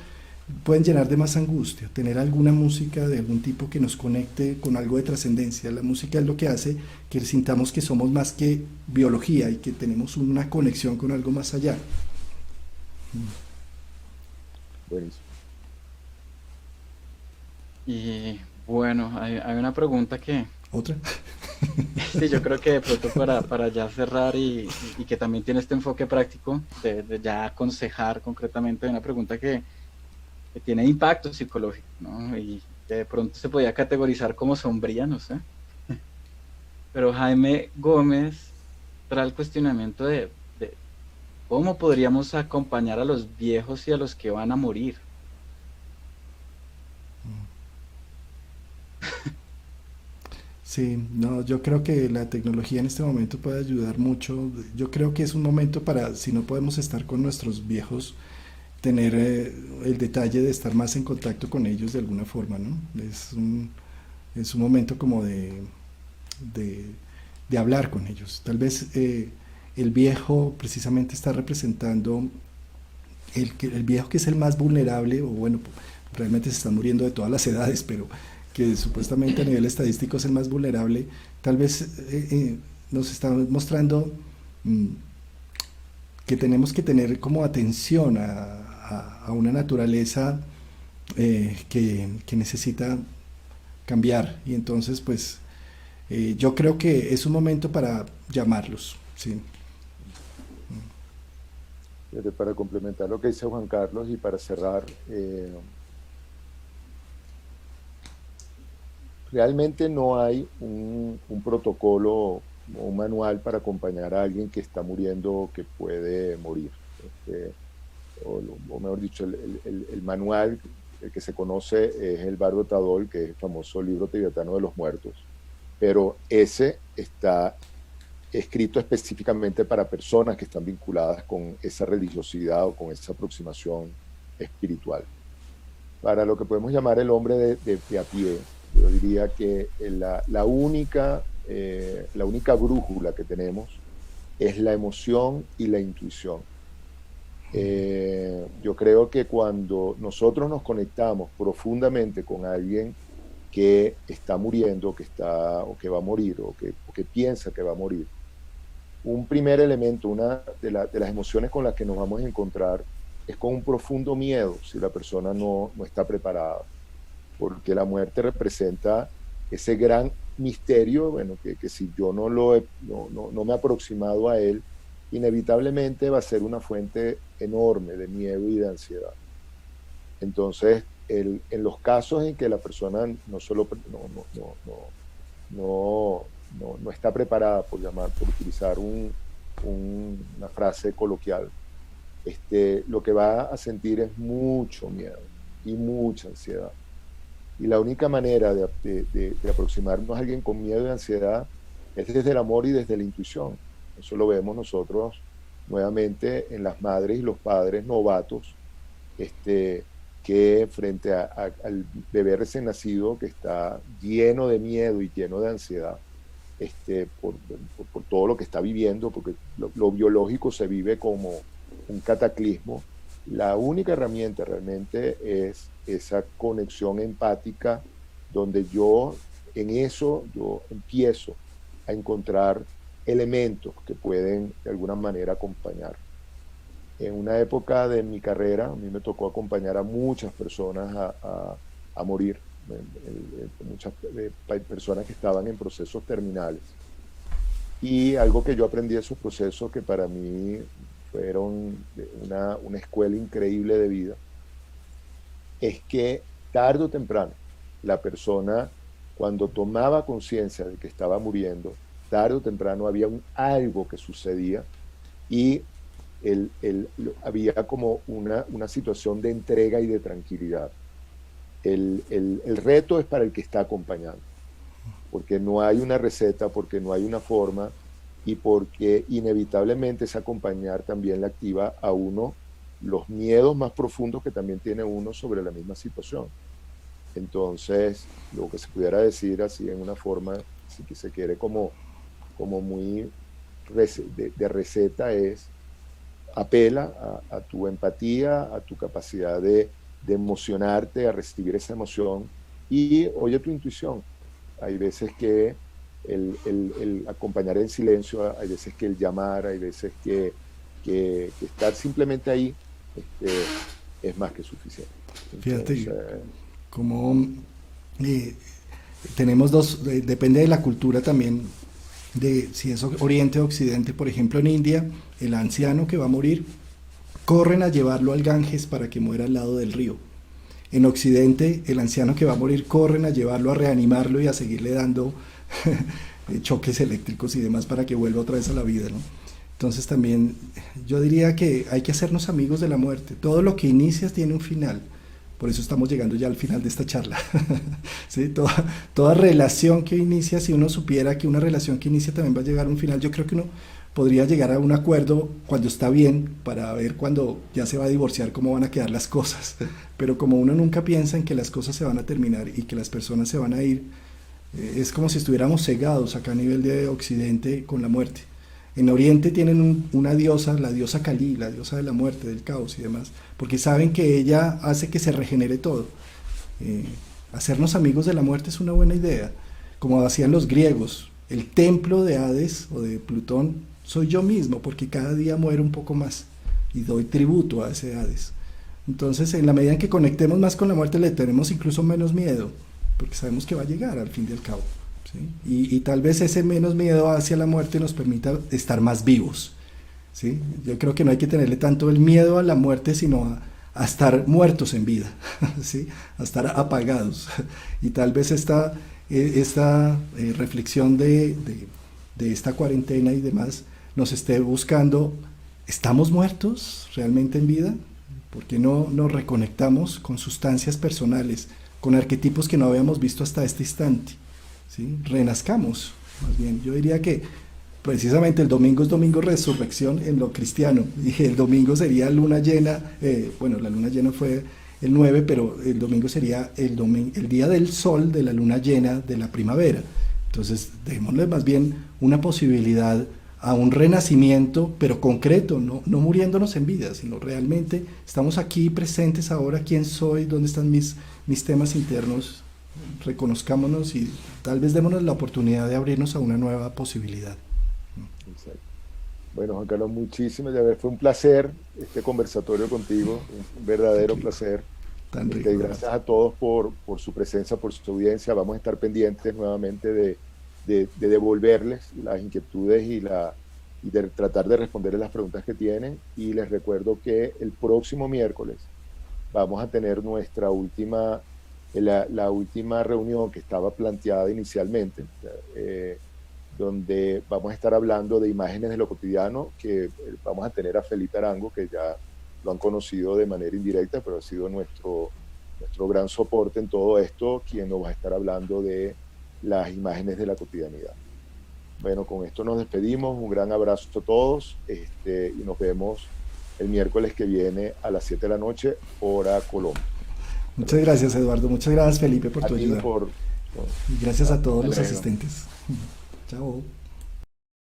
S1: pueden llenar de más angustia. Tener alguna música de algún tipo que nos conecte con algo de trascendencia. La música es lo que hace que sintamos que somos más que biología y que tenemos una conexión con algo más allá.
S3: Buenísimo.
S2: Y bueno, hay una pregunta que
S1: ¿Otra?
S2: sí, yo creo que de pronto para ya cerrar y que también tiene este enfoque práctico de ya aconsejar concretamente, hay una pregunta que tiene impacto psicológico, ¿no? Y que de pronto se podía categorizar como sombría, no sé. Pero Jaime Gómez trae el cuestionamiento de cómo podríamos acompañar a los viejos y a los que van a morir.
S1: Sí, no, yo creo que la tecnología en este momento puede ayudar mucho. Yo creo que es un momento para, si no podemos estar con nuestros viejos, tener el detalle de estar más en contacto con ellos de alguna forma, ¿no? Es un momento como de, de hablar con ellos. Tal vez el viejo precisamente está representando el viejo, que es el más vulnerable, o bueno, realmente se están muriendo de todas las edades, pero que supuestamente a nivel estadístico es el más vulnerable. Tal vez nos está mostrando que tenemos que tener como atención a una naturaleza que necesita cambiar, y entonces pues yo creo que es un momento para llamarlos, ¿sí?
S3: Para complementar lo que dice Juan Carlos y para cerrar, realmente no hay un protocolo o un manual para acompañar a alguien que está muriendo o que puede morir. O mejor dicho, el manual, el que se conoce, es el Bardo Tadol, que es el famoso libro tibetano de los muertos, pero ese está escrito específicamente para personas que están vinculadas con esa religiosidad o con esa aproximación espiritual. Para lo que podemos llamar el hombre de a pie, yo diría que la única brújula que tenemos es la emoción y la intuición. Yo creo que cuando nosotros nos conectamos profundamente con alguien que está muriendo, que está o que va a morir o que piensa que va a morir. Un primer elemento, una de las emociones con las que nos vamos a encontrar es con un profundo miedo si la persona no está preparada, porque la muerte representa ese gran misterio, bueno, que si yo no me he aproximado a él, inevitablemente va a ser una fuente enorme de miedo y de ansiedad. Entonces, en los casos en que la persona no está preparada, por utilizar una frase coloquial, lo que va a sentir es mucho miedo y mucha ansiedad. Y la única manera de aproximarnos a alguien con miedo y ansiedad es desde el amor y desde la intuición. Eso lo vemos nosotros nuevamente en las madres y los padres novatos, que frente al bebé recién nacido que está lleno de miedo y lleno de ansiedad, por todo lo que está viviendo, porque lo biológico se vive como un cataclismo. La única herramienta realmente es esa conexión empática, donde yo empiezo a encontrar elementos que pueden de alguna manera acompañar. En una época de mi carrera, a mí me tocó acompañar a muchas personas a morir, muchas personas que estaban en procesos terminales. Y algo que yo aprendí de esos procesos, que para mí fueron una escuela increíble de vida, es que tarde o temprano la persona, cuando tomaba conciencia de que estaba muriendo, tarde o temprano había algo que sucedía y había como una situación de entrega y de tranquilidad. El reto es para el que está acompañando, porque no hay una receta, porque no hay una forma, y porque inevitablemente ese acompañar también le activa a uno los miedos más profundos que también tiene uno sobre la misma situación. Entonces, lo que se pudiera decir así en una forma, si que se quiere como muy de receta, es: apela a tu empatía, a tu capacidad de emocionarte, a recibir esa emoción, y oye tu intuición. Hay veces que el acompañar en silencio, hay veces que el llamar, hay veces que estar simplemente ahí es más que suficiente.
S1: Fíjate,
S3: Entonces,
S1: como tenemos dos, depende de la cultura también, de si es Oriente o Occidente. Por ejemplo, en India, el anciano que va a morir, corren a llevarlo al Ganges para que muera al lado del río. En Occidente, el anciano que va a morir, corren a llevarlo, a reanimarlo y a seguirle dando choques eléctricos y demás para que vuelva otra vez a la vida, ¿no? Entonces también yo diría que hay que hacernos amigos de la muerte. Todo lo que inicias tiene un final. Por eso estamos llegando ya al final de esta charla. ¿Sí? Toda relación que inicia, si uno supiera que una relación que inicia también va a llegar a un final, yo creo que uno podría llegar a un acuerdo cuando está bien, para ver cuando ya se va a divorciar cómo van a quedar las cosas. Pero como uno nunca piensa en que las cosas se van a terminar y que las personas se van a ir, es como si estuviéramos cegados acá a nivel de Occidente con la muerte. En Oriente tienen una diosa, la diosa Kali, la diosa de la muerte, del caos y demás, porque saben que ella hace que se regenere todo. Hacernos amigos de la muerte es una buena idea, como hacían los griegos. El templo de Hades o de Plutón soy yo mismo, porque cada día muero un poco más y doy tributo a ese Hades. Entonces, en la medida en que conectemos más con la muerte, le tenemos incluso menos miedo, porque sabemos que va a llegar al fin y al cabo. ¿Sí? Y tal vez ese menos miedo hacia la muerte nos permita estar más vivos. ¿Sí? Yo creo que no hay que tenerle tanto el miedo a la muerte, sino a estar muertos en vida, ¿sí? A estar apagados. Y tal vez esta reflexión de esta cuarentena y demás nos esté buscando: ¿estamos muertos realmente en vida? ¿Por qué no nos reconectamos con sustancias personales, con arquetipos que no habíamos visto hasta este instante? ¿Sí? Renazcamos, más bien. Yo diría que precisamente el domingo es domingo resurrección en lo cristiano, y el domingo sería luna llena. Bueno, la luna llena fue el 9, pero el domingo sería el día del sol de la luna llena de la primavera. Entonces, démosle más bien una posibilidad a un renacimiento, pero concreto, no muriéndonos en vida, sino realmente estamos aquí presentes ahora. ¿Quién soy? ¿Dónde están mis temas internos? reconozcámonos y tal vez démonos la oportunidad de abrirnos a una nueva posibilidad.
S3: Exacto. Bueno, Juan Carlos, muchísimas gracias. Fue un placer este conversatorio contigo, un verdadero placer.
S1: Tan rico.
S3: Gracias a todos por su presencia, por su audiencia. Vamos a estar pendientes nuevamente de devolverles las inquietudes y de tratar de responderles las preguntas que tienen. Y les recuerdo que el próximo miércoles vamos a tener nuestra última, la última reunión que estaba planteada inicialmente, donde vamos a estar hablando de imágenes de lo cotidiano, que vamos a tener a Felipe Arango, que ya lo han conocido de manera indirecta, pero ha sido nuestro gran soporte en todo esto, quien nos va a estar hablando de las imágenes de la cotidianidad. Bueno, con esto nos despedimos, un gran abrazo a todos, y nos vemos el miércoles que viene a las 7 de la noche, hora Colombia.
S1: Muchas gracias, Eduardo, muchas gracias, Felipe, por tu ayuda. Y gracias a todos los asistentes. Chao.